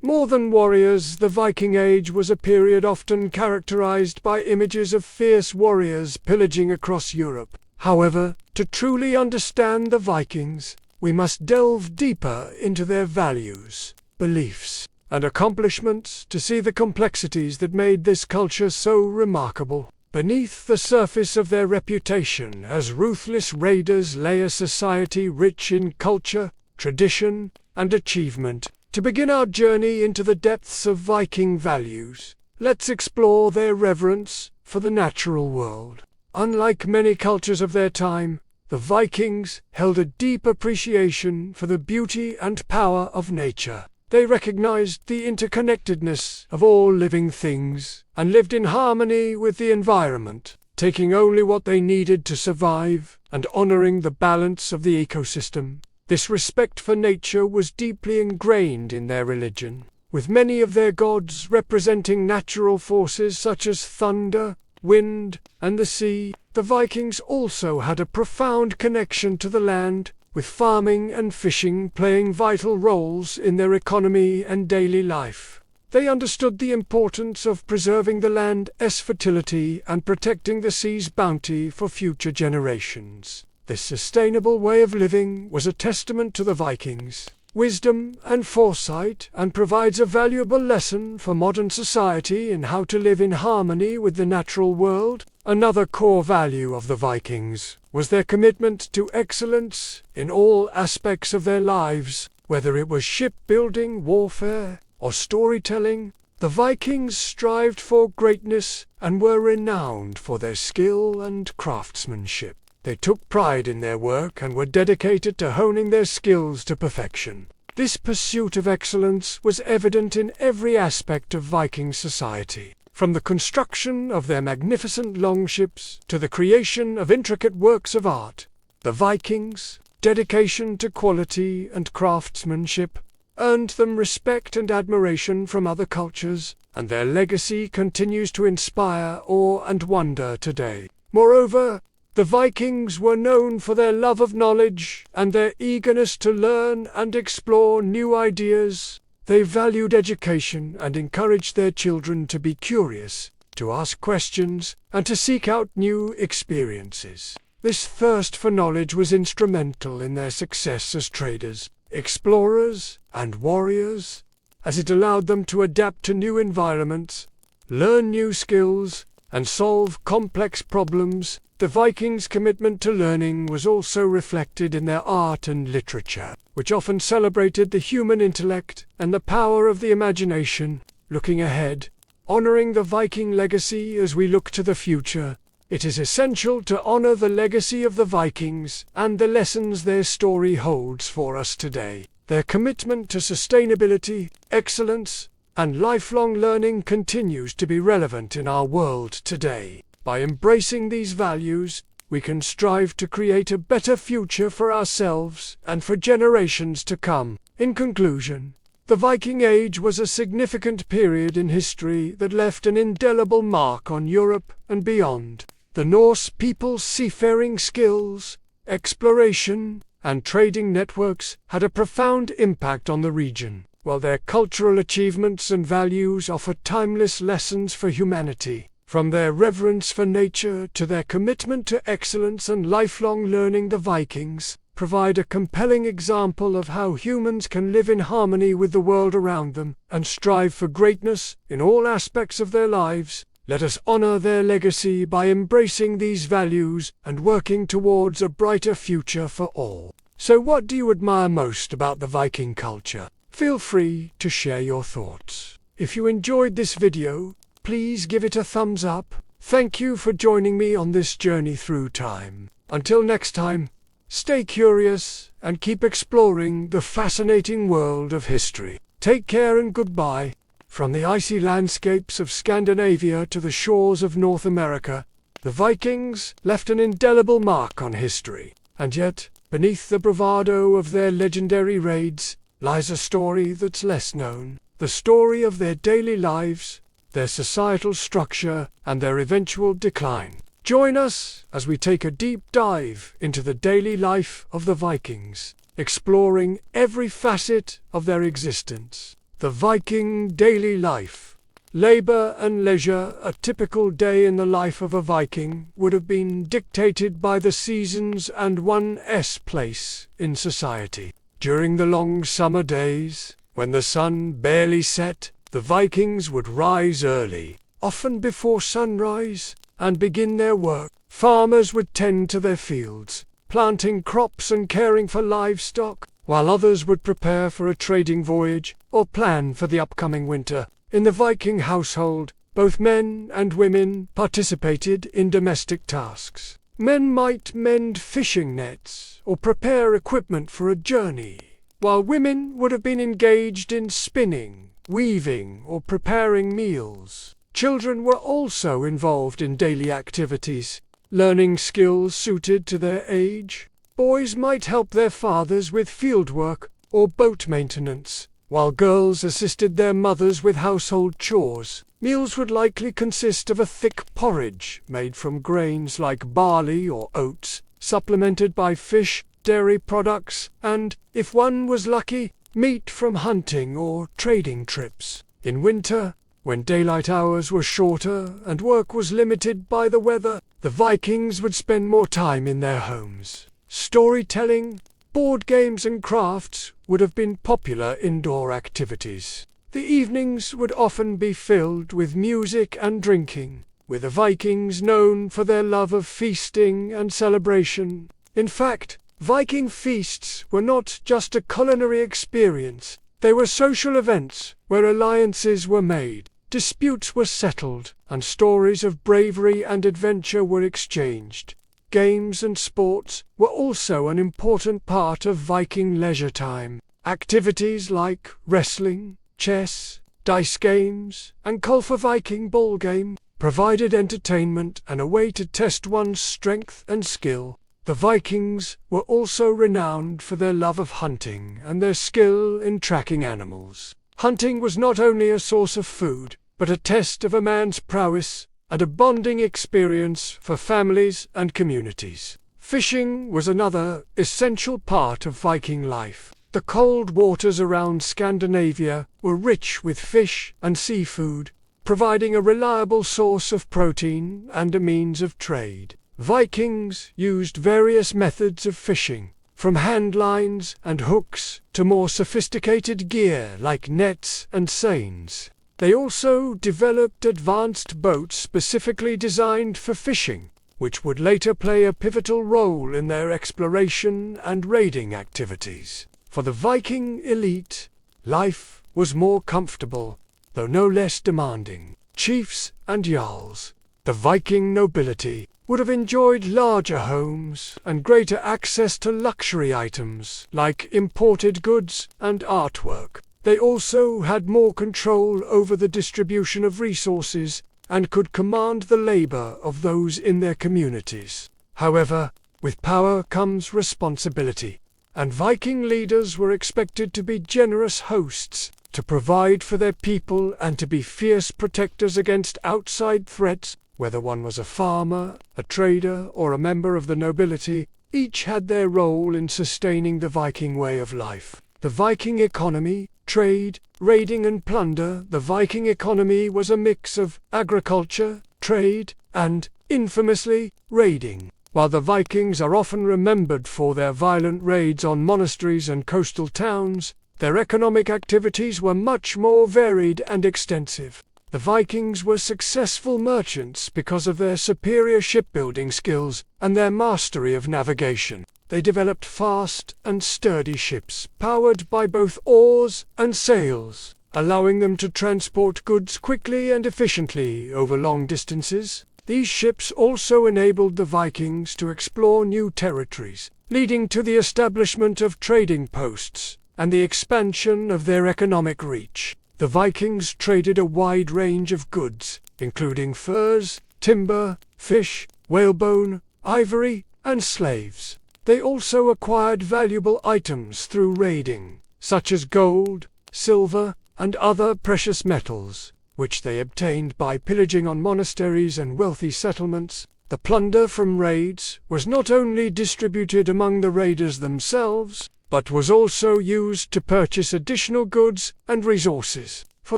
More than warriors, the Viking Age was a period often characterized by images of fierce warriors pillaging across Europe. However, to truly understand the Vikings, we must delve deeper into their values, beliefs, and accomplishments to see the complexities that made this culture so remarkable. Beneath the surface of their reputation as ruthless raiders lay a society rich in culture, tradition, and achievement. To begin our journey into the depths of Viking values, let's explore their reverence for the natural world. Unlike many cultures of their time, the Vikings held a deep appreciation for the beauty and power of nature. They recognized the interconnectedness of all living things and lived in harmony with the environment, taking only what they needed to survive and honoring the balance of the ecosystem. This respect for nature was deeply ingrained in their religion, with many of their gods representing natural forces such as thunder, wind, and the sea. The Vikings also had a profound connection to the land, with farming and fishing playing vital roles in their economy and daily life. They understood the importance of preserving the land's fertility and protecting the sea's bounty for future generations. This sustainable way of living was a testament to the Vikings' wisdom and foresight, and provides a valuable lesson for modern society in how to live in harmony with the natural world. Another core value of the Vikings was their commitment to excellence in all aspects of their lives, whether it was shipbuilding, warfare, or storytelling. The Vikings strived for greatness and were renowned for their skill and craftsmanship. They took pride in their work and were dedicated to honing their skills to perfection. This pursuit of excellence was evident in every aspect of Viking society, from the construction of their magnificent longships to the creation of intricate works of art. The Vikings' dedication to quality and craftsmanship earned them respect and admiration from other cultures, and their legacy continues to inspire awe and wonder today. Moreover, the Vikings were known for their love of knowledge and their eagerness to learn and explore new ideas. They valued education and encouraged their children to be curious, to ask questions, and to seek out new experiences. This thirst for knowledge was instrumental in their success as traders, explorers, and warriors, as it allowed them to adapt to new environments, learn new skills, and solve complex problems. The Vikings' commitment to learning was also reflected in their art and literature, which often celebrated the human intellect and the power of the imagination. Looking ahead, honoring the Viking legacy as we look to the future, it is essential to honor the legacy of the Vikings and the lessons their story holds for us today. Their commitment to sustainability, excellence, and lifelong learning continues to be relevant in our world today. By embracing these values, we can strive to create a better future for ourselves and for generations to come. In conclusion, the Viking Age was a significant period in history that left an indelible mark on Europe and beyond. The Norse people's seafaring skills, exploration, and trading networks had a profound impact on the region, while their cultural achievements and values offer timeless lessons for humanity. From their reverence for nature to their commitment to excellence and lifelong learning, the Vikings provide a compelling example of how humans can live in harmony with the world around them and strive for greatness in all aspects of their lives. Let us honor their legacy by embracing these values and working towards a brighter future for all. So what do you admire most about the Viking culture? Feel free to share your thoughts. If you enjoyed this video, please give it a thumbs up. Thank you for joining me on this journey through time. Until next time, stay curious and keep exploring the fascinating world of history. Take care and goodbye. From the icy landscapes of Scandinavia to the shores of North America, the Vikings left an indelible mark on history. And yet, beneath the bravado of their legendary raids, lies a story that's less known. The story of their daily lives, their societal structure, and their eventual decline. Join us as we take a deep dive into the daily life of the Vikings, exploring every facet of their existence. The Viking daily life. Labor and leisure. A typical day in the life of a Viking would have been dictated by the seasons and one's place in society. During the long summer days, when the sun barely set, the Vikings would rise early, often before sunrise, and begin their work. Farmers would tend to their fields, planting crops and caring for livestock, while others would prepare for a trading voyage or plan for the upcoming winter. In the Viking household, both men and women participated in domestic tasks. Men might mend fishing nets or prepare equipment for a journey, while women would have been engaged in spinning, weaving, or preparing meals. Children were also involved in daily activities, learning skills suited to their age. Boys might help their fathers with fieldwork or boat maintenance, while girls assisted their mothers with household chores. Meals would likely consist of a thick porridge made from grains like barley or oats, supplemented by fish, dairy products, and, if one was lucky, meat from hunting or trading trips. In winter, when daylight hours were shorter and work was limited by the weather, the Vikings would spend more time in their homes. Storytelling, board games and crafts would have been popular indoor activities. The evenings would often be filled with music and drinking, with the Vikings known for their love of feasting and celebration. In fact, Viking feasts were not just a culinary experience, they were social events where alliances were made, disputes were settled, and stories of bravery and adventure were exchanged. Games and sports were also an important part of Viking leisure time. Activities like wrestling, chess, dice games, and Kolfa Viking ball game provided entertainment and a way to test one's strength and skill. The Vikings were also renowned for their love of hunting and their skill in tracking animals. Hunting was not only a source of food, but a test of a man's prowess and a bonding experience for families and communities. Fishing was another essential part of Viking life. The cold waters around Scandinavia were rich with fish and seafood, providing a reliable source of protein and a means of trade. Vikings used various methods of fishing, from hand lines and hooks to more sophisticated gear like nets and seines. They also developed advanced boats specifically designed for fishing, which would later play a pivotal role in their exploration and raiding activities. For the Viking elite, life was more comfortable, though no less demanding. Chiefs and jarls, the Viking nobility, would have enjoyed larger homes and greater access to luxury items like imported goods and artwork. They also had more control over the distribution of resources and could command the labor of those in their communities. However, with power comes responsibility, and Viking leaders were expected to be generous hosts, to provide for their people and to be fierce protectors against outside threats. Whether one was a farmer, a trader, or a member of the nobility, each had their role in sustaining the Viking way of life. The Viking economy, trade, raiding and plunder. The Viking economy was a mix of agriculture, trade, and, infamously, raiding. While the Vikings are often remembered for their violent raids on monasteries and coastal towns, their economic activities were much more varied and extensive. The Vikings were successful merchants because of their superior shipbuilding skills and their mastery of navigation. They developed fast and sturdy ships, powered by both oars and sails, allowing them to transport goods quickly and efficiently over long distances. These ships also enabled the Vikings to explore new territories, leading to the establishment of trading posts and the expansion of their economic reach. The Vikings traded a wide range of goods, including furs, timber, fish, whalebone, ivory, and slaves. They also acquired valuable items through raiding, such as gold, silver, and other precious metals, which they obtained by pillaging on monasteries and wealthy settlements. The plunder from raids was not only distributed among the raiders themselves, but was also used to purchase additional goods and resources. For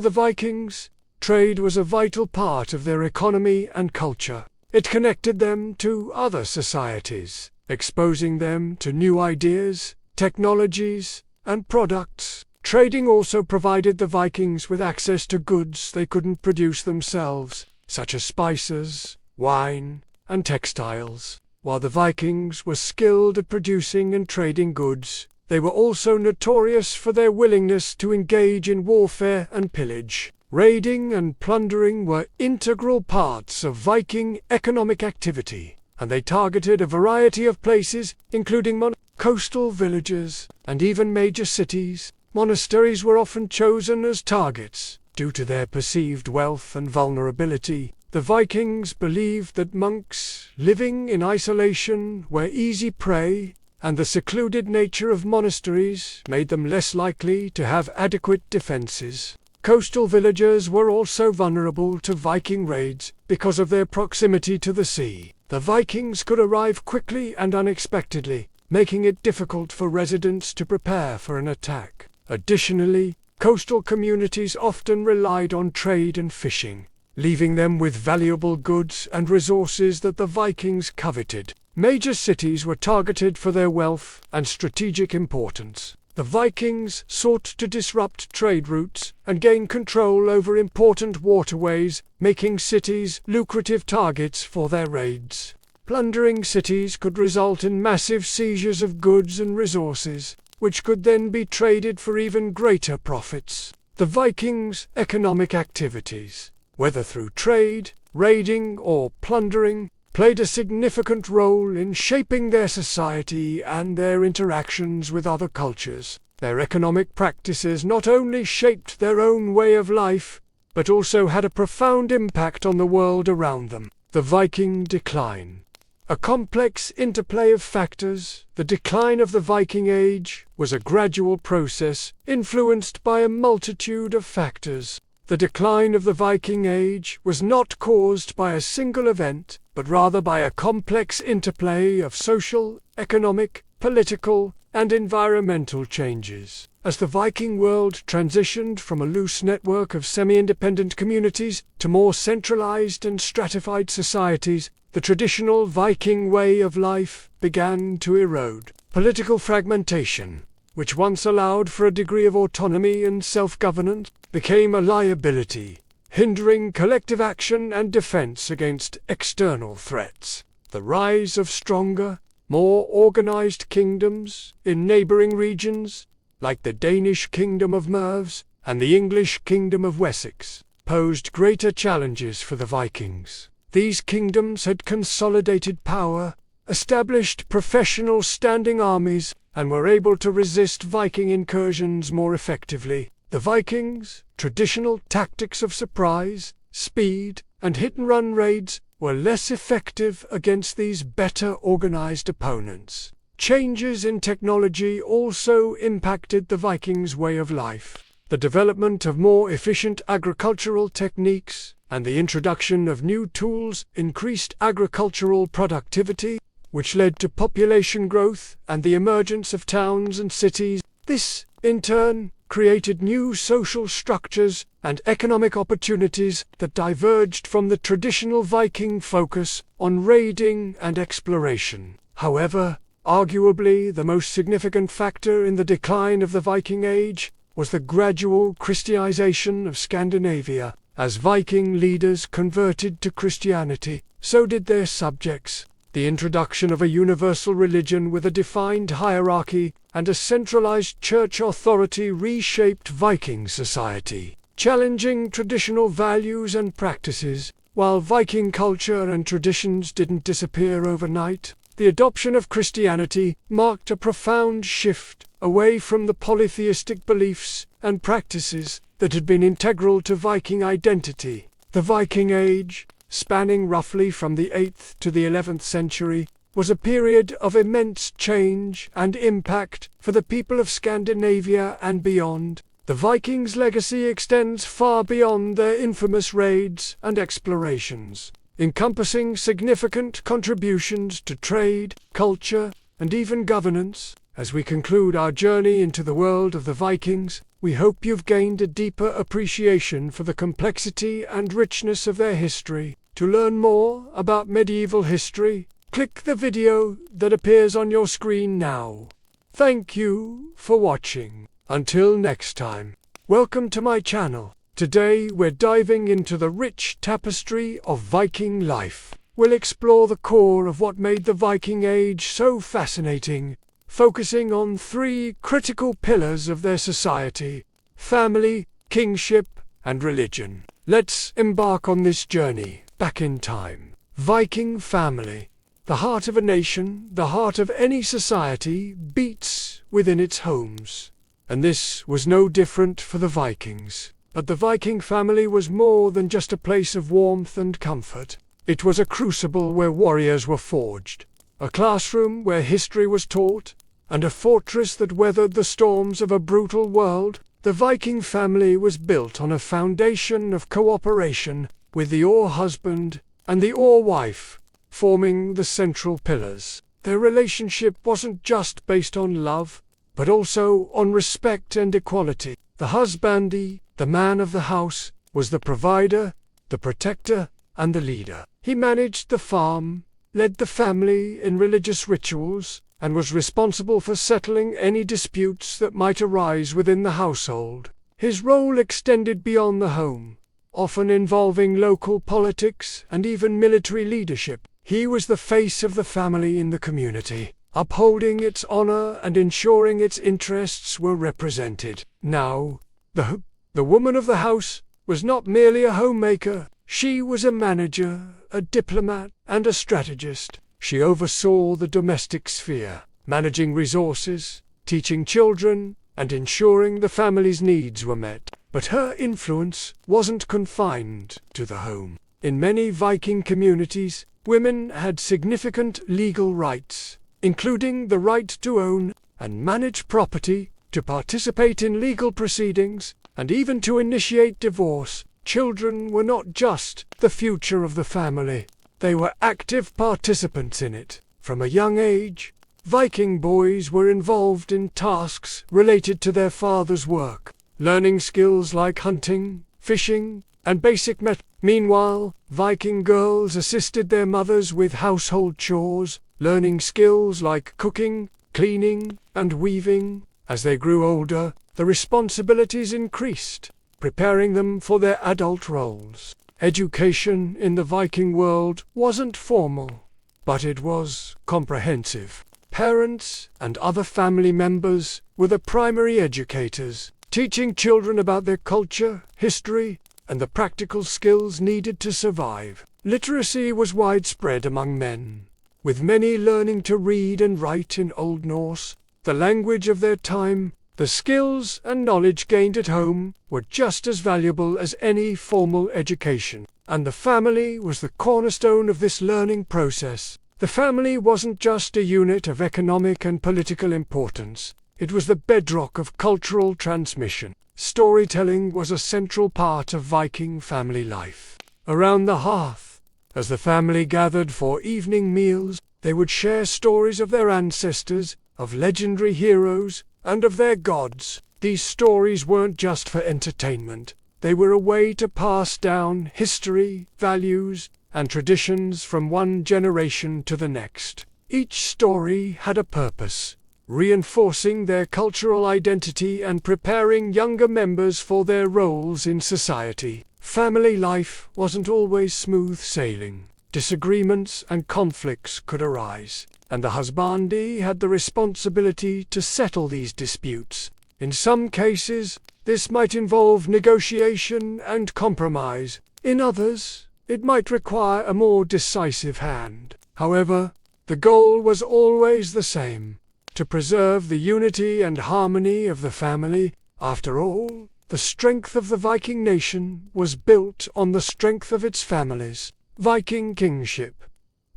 the Vikings, trade was a vital part of their economy and culture. It connected them to other societies, exposing them to new ideas, technologies, and products. Trading also provided the Vikings with access to goods they couldn't produce themselves, such as spices, wine, and textiles. While the Vikings were skilled at producing and trading goods, they were also notorious for their willingness to engage in warfare and pillage. Raiding and plundering were integral parts of Viking economic activity, and they targeted a variety of places, including coastal villages and even major cities. Monasteries were often chosen as targets due to their perceived wealth and vulnerability. The Vikings believed that monks living in isolation were easy prey, and the secluded nature of monasteries made them less likely to have adequate defenses. Coastal villages were also vulnerable to Viking raids because of their proximity to the sea. The Vikings could arrive quickly and unexpectedly, making it difficult for residents to prepare for an attack. Additionally, coastal communities often relied on trade and fishing, leaving them with valuable goods and resources that the Vikings coveted. Major cities were targeted for their wealth and strategic importance. The Vikings sought to disrupt trade routes and gain control over important waterways, making cities lucrative targets for their raids. Plundering cities could result in massive seizures of goods and resources, which could then be traded for even greater profits. The Vikings' economic activities, whether through trade, raiding, or plundering, played a significant role in shaping their society and their interactions with other cultures. Their economic practices not only shaped their own way of life, but also had a profound impact on the world around them. The Viking decline. A complex interplay of factors, the decline of the Viking Age was a gradual process influenced by a multitude of factors. The decline of the Viking Age was not caused by a single event, but rather by a complex interplay of social, economic, political, and environmental changes. As the Viking world transitioned from a loose network of semi-independent communities to more centralized and stratified societies, the traditional Viking way of life began to erode. Political fragmentation, which once allowed for a degree of autonomy and self-governance, became a liability, hindering collective action and defense against external threats. The rise of stronger, more organized kingdoms in neighboring regions, like the Danish Kingdom of Merws and the English Kingdom of Wessex, posed greater challenges for the Vikings. These kingdoms had consolidated power, established professional standing armies, and were able to resist Viking incursions more effectively. The Vikings' traditional tactics of surprise, speed, and hit-and-run raids were less effective against these better organized opponents. Changes in technology also impacted the Vikings' way of life. The development of more efficient agricultural techniques and the introduction of new tools increased agricultural productivity, which led to population growth and the emergence of towns and cities. This, in turn, created new social structures and economic opportunities that diverged from the traditional Viking focus on raiding and exploration. However, arguably the most significant factor in the decline of the Viking Age was the gradual Christianization of Scandinavia. As Viking leaders converted to Christianity, so did their subjects. The introduction of a universal religion with a defined hierarchy and a centralized church authority reshaped Viking society, challenging traditional values and practices. While Viking culture and traditions didn't disappear overnight, the adoption of Christianity marked a profound shift away from the polytheistic beliefs and practices that had been integral to Viking identity. The Viking Age, spanning roughly from the 8th to the 11th century, was a period of immense change and impact for the people of Scandinavia and beyond. The Vikings' legacy extends far beyond their infamous raids and explorations, encompassing significant contributions to trade, culture, and even governance. As we conclude our journey into the world of the Vikings, we hope you've gained a deeper appreciation for the complexity and richness of their history. To learn more about medieval history, click the video that appears on your screen now. Thank you for watching. Until next time, welcome to my channel. Today we're diving into the rich tapestry of Viking life. We'll explore the core of what made the Viking Age so fascinating, focusing on three critical pillars of their society: family, kingship, and religion. Let's embark on this journey back in time. Viking family. The heart of a nation, the heart of any society, beats within its homes. And this was no different for the Vikings. But the Viking family was more than just a place of warmth and comfort. It was a crucible where warriors were forged, a classroom where history was taught, and a fortress that weathered the storms of a brutal world. The Viking family was built on a foundation of cooperation, with the oar husband and the oar wife forming the central pillars. Their relationship wasn't just based on love, but also on respect and equality. The husbandee, the man of the house, was the provider, the protector, and the leader. He managed the farm, led the family in religious rituals, and was responsible for settling any disputes that might arise within the household. His role extended beyond the home, often involving local politics and even military leadership. He was the face of the family in the community, upholding its honor and ensuring its interests were represented. Now, the woman of the house was not merely a homemaker. She was a manager, a diplomat, and a strategist. She oversaw the domestic sphere, managing resources, teaching children, and ensuring the family's needs were met. But her influence wasn't confined to the home. In many Viking communities, women had significant legal rights, including the right to own and manage property, to participate in legal proceedings, and even to initiate divorce. Children were not just the future of the family. They were active participants in it. From a young age, Viking boys were involved in tasks related to their father's work, learning skills like hunting, fishing, and basic math. Meanwhile, Viking girls assisted their mothers with household chores, learning skills like cooking, cleaning, and weaving. As they grew older, the responsibilities increased, preparing them for their adult roles. Education in the Viking world wasn't formal, but it was comprehensive. Parents and other family members were the primary educators, teaching children about their culture, history, and the practical skills needed to survive. Literacy was widespread among men, with many learning to read and write in Old Norse, the language of their time. The skills and knowledge gained at home were just as valuable as any formal education, and the family was the cornerstone of this learning process. The family wasn't just a unit of economic and political importance. It was the bedrock of cultural transmission. Storytelling was a central part of Viking family life. Around the hearth, as the family gathered for evening meals, they would share stories of their ancestors, of legendary heroes, and of their gods. These stories weren't just for entertainment. They were a way to pass down history, values, and traditions from one generation to the next. Each story had a purpose, reinforcing their cultural identity and preparing younger members for their roles in society. Family life wasn't always smooth sailing. Disagreements and conflicts could arise, and the husbandee had the responsibility to settle these disputes. In some cases, this might involve negotiation and compromise. In others, it might require a more decisive hand. However, the goal was always the same: to preserve the unity and harmony of the family. After all, the strength of the Viking nation was built on the strength of its families. Viking kingship.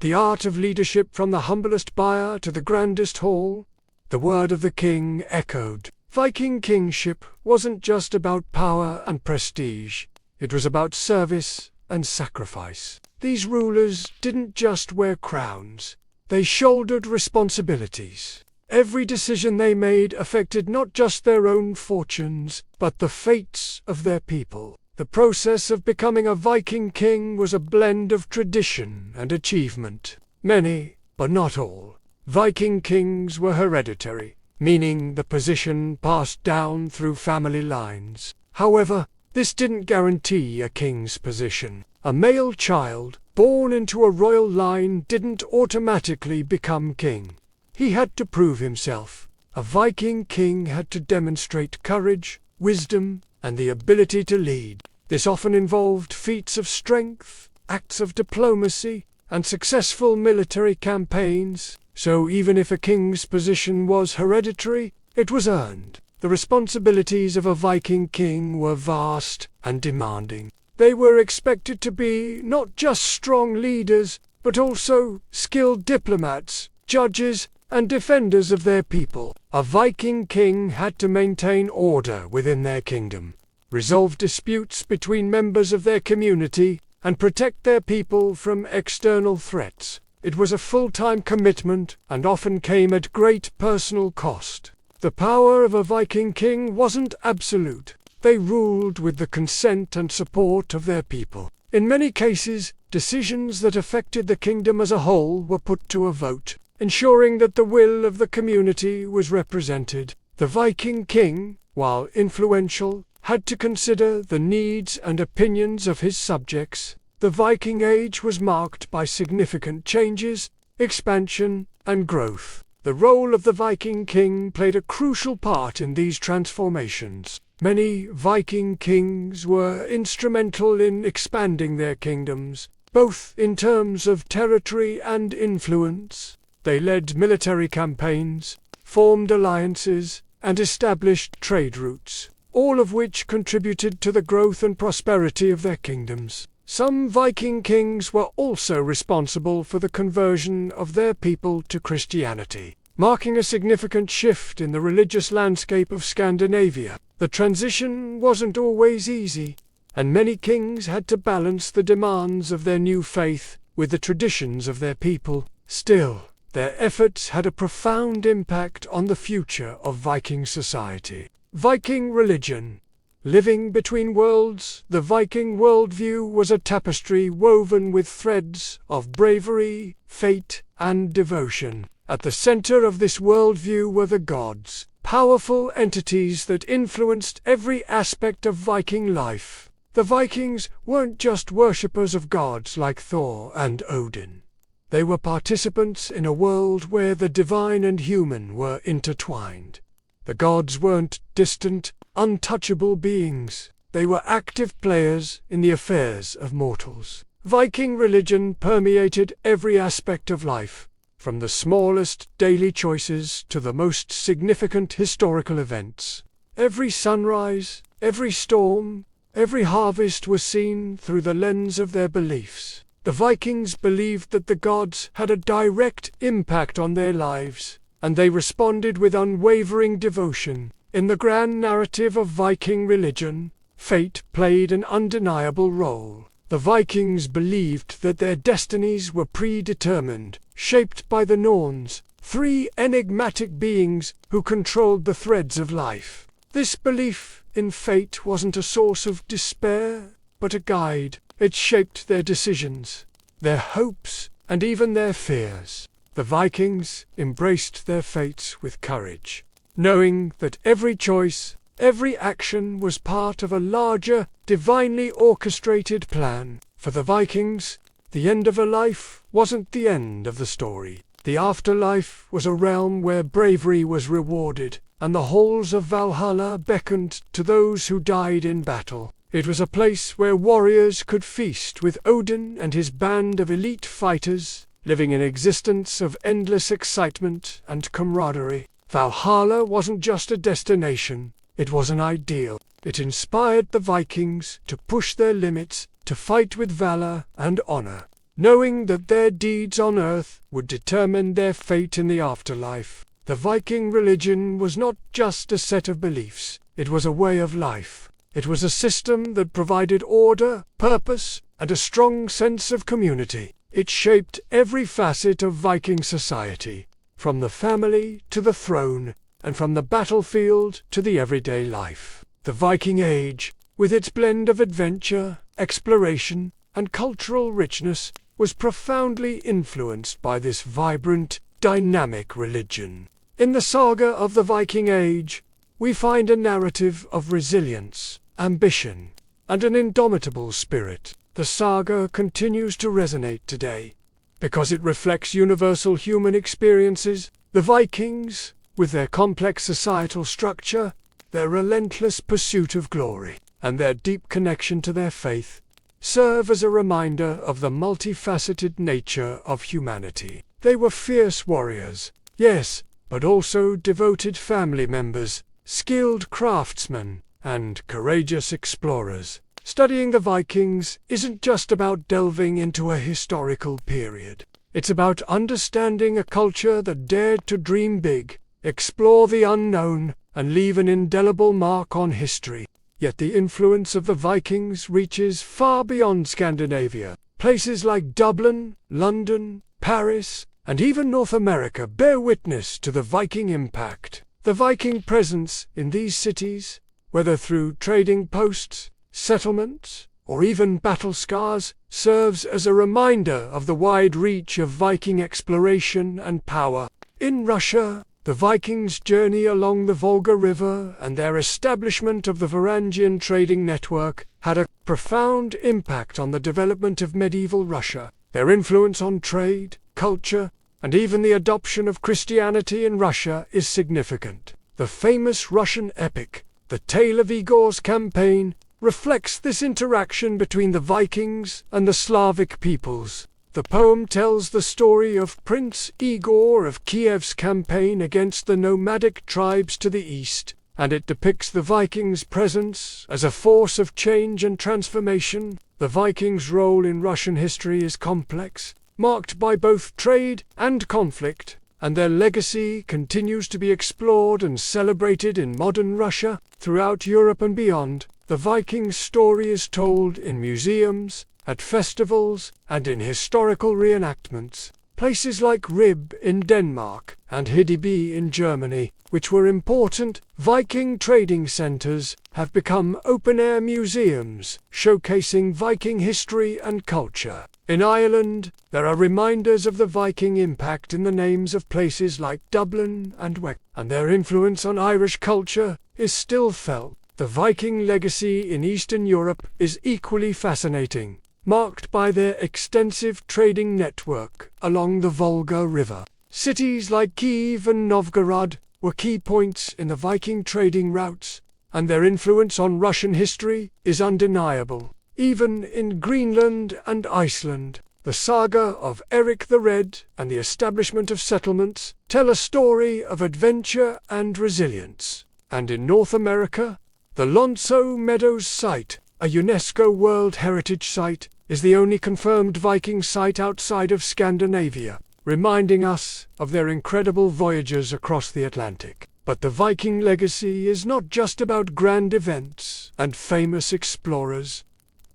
the art of leadership from the humblest byre to the grandest hall. The word of the king echoed. Viking kingship wasn't just about power and prestige. It was about service and sacrifice. These rulers didn't just wear crowns. They shouldered responsibilities. Every decision they made affected not just their own fortunes, but the fates of their people. The process of becoming a Viking king was a blend of tradition and achievement. Many, but not all, Viking kings were hereditary, meaning the position passed down through family lines. However, this didn't guarantee a king's position. A male child, born into a royal line, didn't automatically become king. He had to prove himself. A Viking king had to demonstrate courage, wisdom, and the ability to lead. This often involved feats of strength, acts of diplomacy, and successful military campaigns. So even if a king's position was hereditary, it was earned. The responsibilities of a Viking king were vast and demanding. They were expected to be not just strong leaders, but also skilled diplomats, judges, and defenders of their people. A Viking king had to maintain order within their kingdom, resolve disputes between members of their community, and protect their people from external threats. It was a full-time commitment and often came at great personal cost. The power of a Viking king wasn't absolute. They ruled with the consent and support of their people. In many cases, decisions that affected the kingdom as a whole were put to a vote, ensuring that the will of the community was represented. The Viking king, while influential, had to consider the needs and opinions of his subjects. The Viking Age was marked by significant changes, expansion, and growth. The role of the Viking king played a crucial part in these transformations. Many Viking kings were instrumental in expanding their kingdoms, both in terms of territory and influence. They led military campaigns, formed alliances, and established trade routes, all of which contributed to the growth and prosperity of their kingdoms. Some Viking kings were also responsible for the conversion of their people to Christianity, marking a significant shift in the religious landscape of Scandinavia. The transition wasn't always easy, and many kings had to balance the demands of their new faith with the traditions of their people. Still, their efforts had a profound impact on the future of Viking society. Viking religion. Living between worlds, the Viking worldview was a tapestry woven with threads of bravery, fate, and devotion. At the center of this worldview were the gods, powerful entities that influenced every aspect of Viking life. The Vikings weren't just worshippers of gods like Thor and Odin. They were participants in a world where the divine and human were intertwined. The gods weren't distant, untouchable beings. They were active players in the affairs of mortals. Viking religion permeated every aspect of life, from the smallest daily choices to the most significant historical events. Every sunrise, every storm, every harvest was seen through the lens of their beliefs. The Vikings believed that the gods had a direct impact on their lives, and they responded with unwavering devotion. In the grand narrative of Viking religion, fate played an undeniable role. The Vikings believed that their destinies were predetermined, shaped by the Norns, three enigmatic beings who controlled the threads of life. This belief in fate wasn't a source of despair, but a guide. It shaped their decisions, their hopes, and even their fears. The Vikings embraced their fates with courage, knowing that every choice, every action was part of a larger, divinely orchestrated plan. For the Vikings, the end of a life wasn't the end of the story. The afterlife was a realm where bravery was rewarded, and the halls of Valhalla beckoned to those who died in battle. It was a place where warriors could feast with Odin and his band of elite fighters, living an existence of endless excitement and camaraderie. Valhalla wasn't just a destination, it was an ideal. It inspired the Vikings to push their limits, to fight with valor and honor, knowing that their deeds on earth would determine their fate in the afterlife. The Viking religion was not just a set of beliefs, it was a way of life. It was a system that provided order, purpose, and a strong sense of community. It shaped every facet of Viking society, from the family to the throne, and from the battlefield to the everyday life. The Viking Age, with its blend of adventure, exploration, and cultural richness, was profoundly influenced by this vibrant, dynamic religion. In the saga of the Viking Age, we find a narrative of resilience, ambition, and an indomitable spirit. The saga continues to resonate today, because it reflects universal human experiences. The Vikings, with their complex societal structure, their relentless pursuit of glory, and their deep connection to their faith, serve as a reminder of the multifaceted nature of humanity. They were fierce warriors, yes, but also devoted family members, skilled craftsmen, and courageous explorers. Studying the Vikings isn't just about delving into a historical period. It's about understanding a culture that dared to dream big, explore the unknown, and leave an indelible mark on history. Yet the influence of the Vikings reaches far beyond Scandinavia. Places like Dublin, London, Paris, and even North America bear witness to the Viking impact. The Viking presence in these cities, whether through trading posts, settlements, or even battle scars, serves as a reminder of the wide reach of Viking exploration and power. In Russia, the Vikings' journey along the Volga River and their establishment of the Varangian trading network had a profound impact on the development of medieval Russia. Their influence on trade, culture, and even the adoption of Christianity in Russia is significant. The famous Russian epic, The Tale of Igor's Campaign, reflects this interaction between the Vikings and the Slavic peoples. The poem tells the story of Prince Igor of Kiev's campaign against the nomadic tribes to the east, and it depicts the Vikings' presence as a force of change and transformation. The Vikings' role in Russian history is complex, marked by both trade and conflict, and their legacy continues to be explored and celebrated in modern Russia. Throughout Europe and beyond, the Vikings' story is told in museums, at festivals, and in historical reenactments. Places like Rib in Denmark and Hiddeby in Germany, which were important Viking trading centers, have become open-air museums, showcasing Viking history and culture. In Ireland, there are reminders of the Viking impact in the names of places like Dublin and Wick, and their influence on Irish culture is still felt. The Viking legacy in Eastern Europe is equally fascinating, marked by their extensive trading network along the Volga River. Cities like Kiev and Novgorod were key points in the Viking trading routes, and their influence on Russian history is undeniable. Even in Greenland and Iceland, the saga of Eric the Red and the establishment of settlements tell a story of adventure and resilience. And in North America, the Lonso Meadows site, a UNESCO World Heritage Site, is the only confirmed Viking site outside of Scandinavia, reminding us of their incredible voyages across the Atlantic. But the Viking legacy is not just about grand events and famous explorers.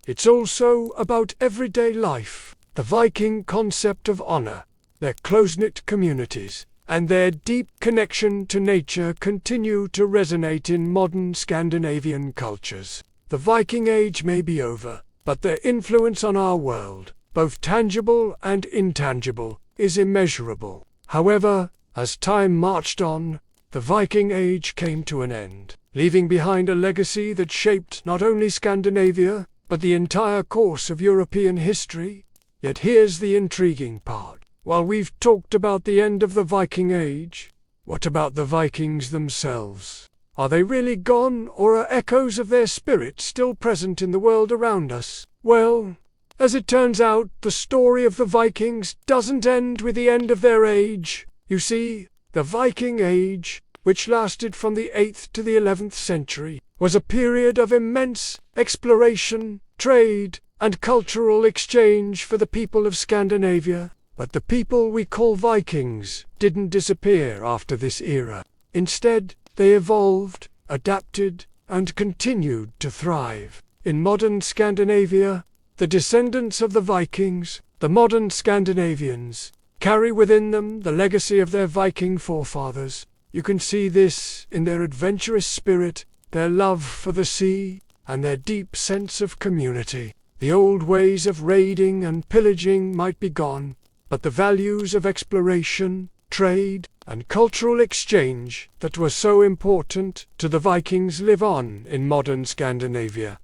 It's also about everyday life. The Viking concept of honor, their close-knit communities, and their deep connection to nature continue to resonate in modern Scandinavian cultures. The Viking Age may be over, but their influence on our world, both tangible and intangible, is immeasurable. However, as time marched on, the Viking Age came to an end, leaving behind a legacy that shaped not only Scandinavia, but the entire course of European history. Yet here's the intriguing part. While we've talked about the end of the Viking Age, what about the Vikings themselves? Are they really gone, or are echoes of their spirit still present in the world around us? Well, as it turns out, the story of the Vikings doesn't end with the end of their age. You see, the Viking Age, which lasted from the 8th to the 11th century, was a period of immense exploration, trade, and cultural exchange for the people of Scandinavia. But the people we call Vikings didn't disappear after this era. Instead, they evolved, adapted, and continued to thrive. In modern Scandinavia, the descendants of the Vikings, the modern Scandinavians, carry within them the legacy of their Viking forefathers. You can see this in their adventurous spirit, their love for the sea, and their deep sense of community. The old ways of raiding and pillaging might be gone, but the values of exploration, trade, and cultural exchange that were so important to the Vikings live on in modern Scandinavia.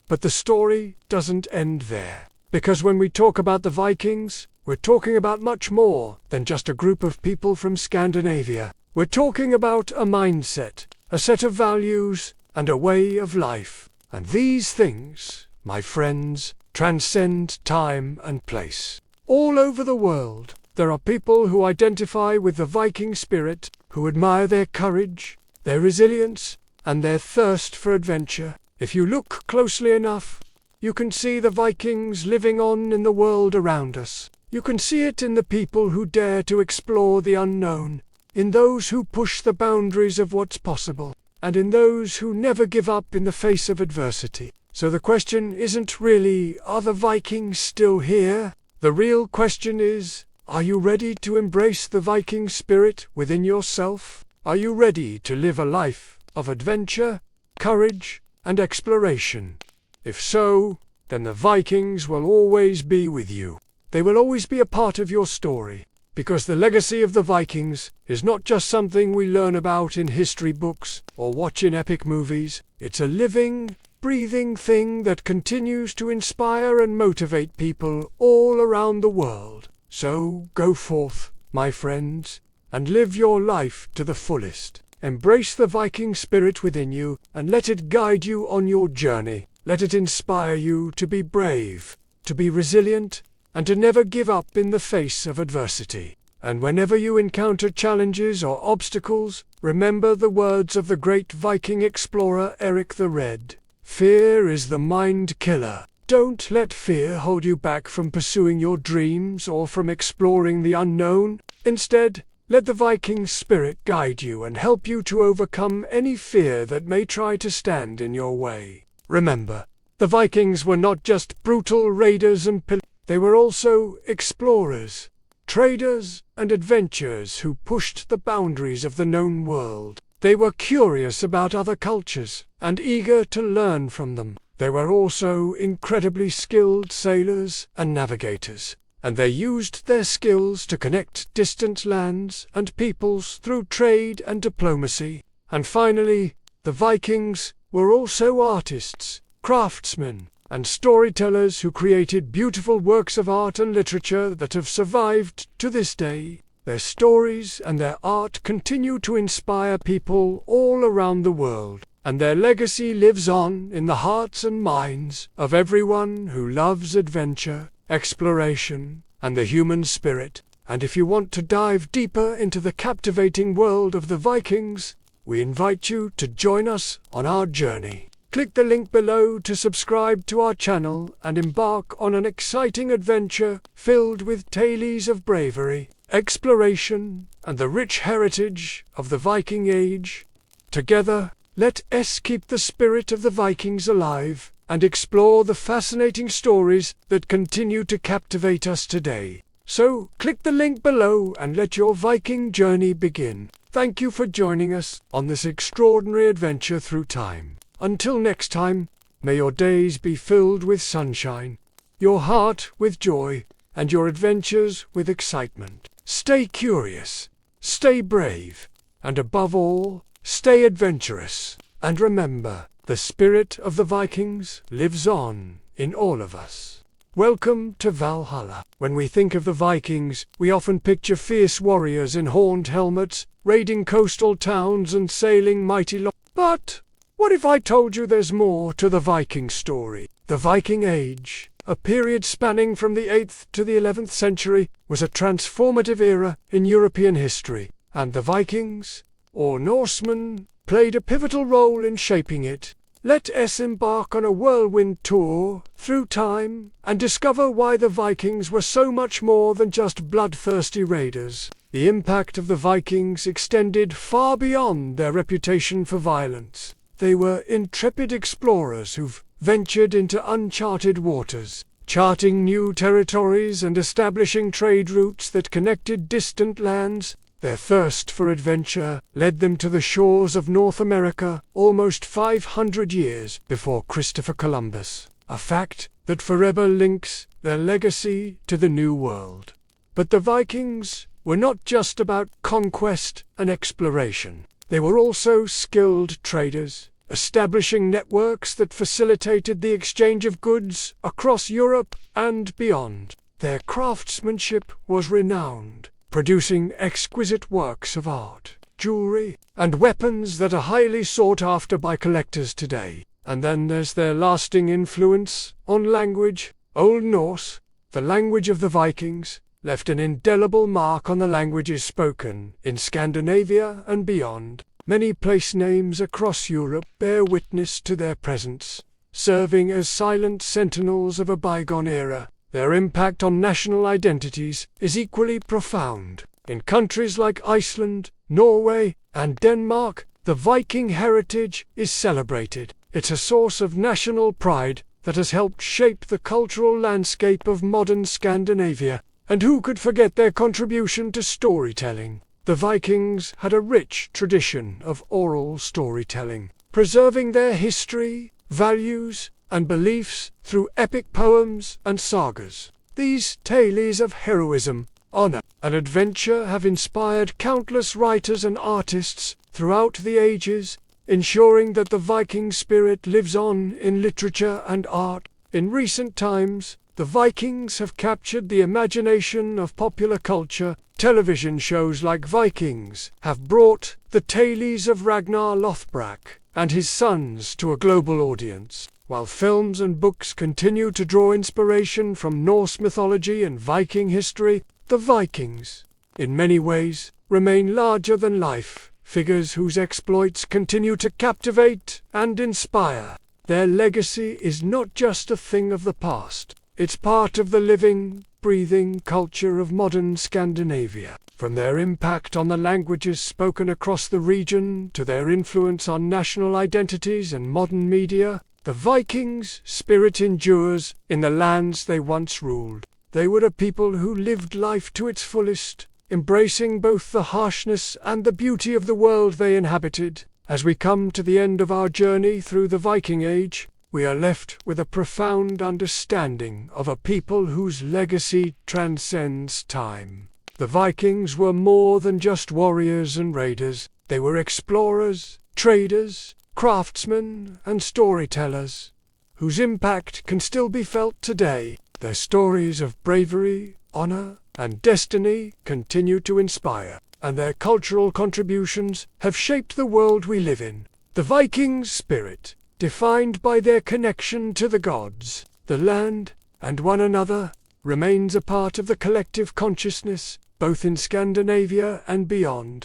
But the story doesn't end there, because when we talk about the Vikings, we're talking about much more than just a group of people from Scandinavia. We're talking about a mindset, a set of values, and a way of life. And these things, my friends, transcend time and place. All over the world, there are people who identify with the Viking spirit, who admire their courage, their resilience, and their thirst for adventure. If you look closely enough, you can see the Vikings living on in the world around us. You can see it in the people who dare to explore the unknown, in those who push the boundaries of what's possible, and in those who never give up in the face of adversity. So the question isn't really, are the Vikings still here? The real question is, are you ready to embrace the Viking spirit within yourself? Are you ready to live a life of adventure, courage, and exploration? If so, then the Vikings will always be with you. They will always be a part of your story, because the legacy of the Vikings is not just something we learn about in history books or watch in epic movies. It's a living, breathing thing that continues to inspire and motivate people all around the world. So go forth, my friends, and live your life to the fullest. Embrace the Viking spirit within you and let it guide you on your journey. Let it inspire you to be brave, to be resilient, and to never give up in the face of adversity. And whenever you encounter challenges or obstacles, remember the words of the great Viking explorer Eric the Red. Fear is the mind killer. Don't let fear hold you back from pursuing your dreams or from exploring the unknown. Instead, let the Viking spirit guide you and help you to overcome any fear that may try to stand in your way. Remember, the Vikings were not just brutal raiders and pillagers. They were also explorers, traders, and adventurers who pushed the boundaries of the known world. They were curious about other cultures and eager to learn from them. They were also incredibly skilled sailors and navigators, and they used their skills to connect distant lands and peoples through trade and diplomacy. And finally, the Vikings were also artists, craftsmen, and storytellers who created beautiful works of art and literature that have survived to this day. Their stories and their art continue to inspire people all around the world, and their legacy lives on in the hearts and minds of everyone who loves adventure, exploration, and the human spirit. And if you want to dive deeper into the captivating world of the Vikings, we invite you to join us on our journey. Click the link below to subscribe to our channel and embark on an exciting adventure filled with tales of bravery, exploration, and the rich heritage of the Viking Age. Together, let us keep the spirit of the Vikings alive and explore the fascinating stories that continue to captivate us today. So, click the link below and let your Viking journey begin. Thank you for joining us on this extraordinary adventure through time. Until next time, may your days be filled with sunshine, your heart with joy, and your adventures with excitement. Stay curious, stay brave, and above all, stay adventurous. And remember, the spirit of the Vikings lives on in all of us. Welcome to Valhalla. When we think of the Vikings, we often picture fierce warriors in horned helmets, raiding coastal towns and sailing mighty But what if I told you there's more to the Viking story? The Viking Age, a period spanning from the 8th to the 11th century, was a transformative era in European history, and the Vikings, or Norsemen, played a pivotal role in shaping it. Let us embark on a whirlwind tour through time and discover why the Vikings were so much more than just bloodthirsty raiders. The impact of the Vikings extended far beyond their reputation for violence. They were intrepid explorers who've ventured into uncharted waters, charting new territories and establishing trade routes that connected distant lands. Their thirst for adventure led them to the shores of North America almost 500 years before Christopher Columbus, a fact that forever links their legacy to the New World. But the Vikings were not just about conquest and exploration. They were also skilled traders, establishing networks that facilitated the exchange of goods across Europe and beyond. Their craftsmanship was renowned, producing exquisite works of art, jewelry, and weapons that are highly sought after by collectors today. And then there's their lasting influence on language. Old Norse, the language of the Vikings, left an indelible mark on the languages spoken in Scandinavia and beyond. Many place names across Europe bear witness to their presence, serving as silent sentinels of a bygone era. Their impact on national identities is equally profound. In countries like Iceland, Norway, and Denmark, the Viking heritage is celebrated. It's a source of national pride that has helped shape the cultural landscape of modern Scandinavia. And who could forget their contribution to storytelling? The Vikings had a rich tradition of oral storytelling, preserving their history, values, and beliefs through epic poems and sagas. These tales of heroism, honor, and adventure have inspired countless writers and artists throughout the ages, ensuring that the Viking spirit lives on in literature and art. In recent times, the Vikings have captured the imagination of popular culture. Television shows like Vikings have brought the tales of Ragnar Lothbrok and his sons to a global audience, while films and books continue to draw inspiration from Norse mythology and Viking history. The Vikings, in many ways, remain larger-than-life figures whose exploits continue to captivate and inspire. Their legacy is not just a thing of the past. It's part of the living, breathing culture of modern Scandinavia. From their impact on the languages spoken across the region to their influence on national identities and modern media, the Vikings' spirit endures in the lands they once ruled. They were a people who lived life to its fullest, embracing both the harshness and the beauty of the world they inhabited. As we come to the end of our journey through the Viking Age, we are left with a profound understanding of a people whose legacy transcends time. The Vikings were more than just warriors and raiders. They were explorers, traders, craftsmen, and storytellers, whose impact can still be felt today. Their stories of bravery, honor, and destiny continue to inspire, and their cultural contributions have shaped the world we live in. The Vikings' spirit, defined by their connection to the gods, the land, and one another, remains a part of the collective consciousness, both in Scandinavia and beyond.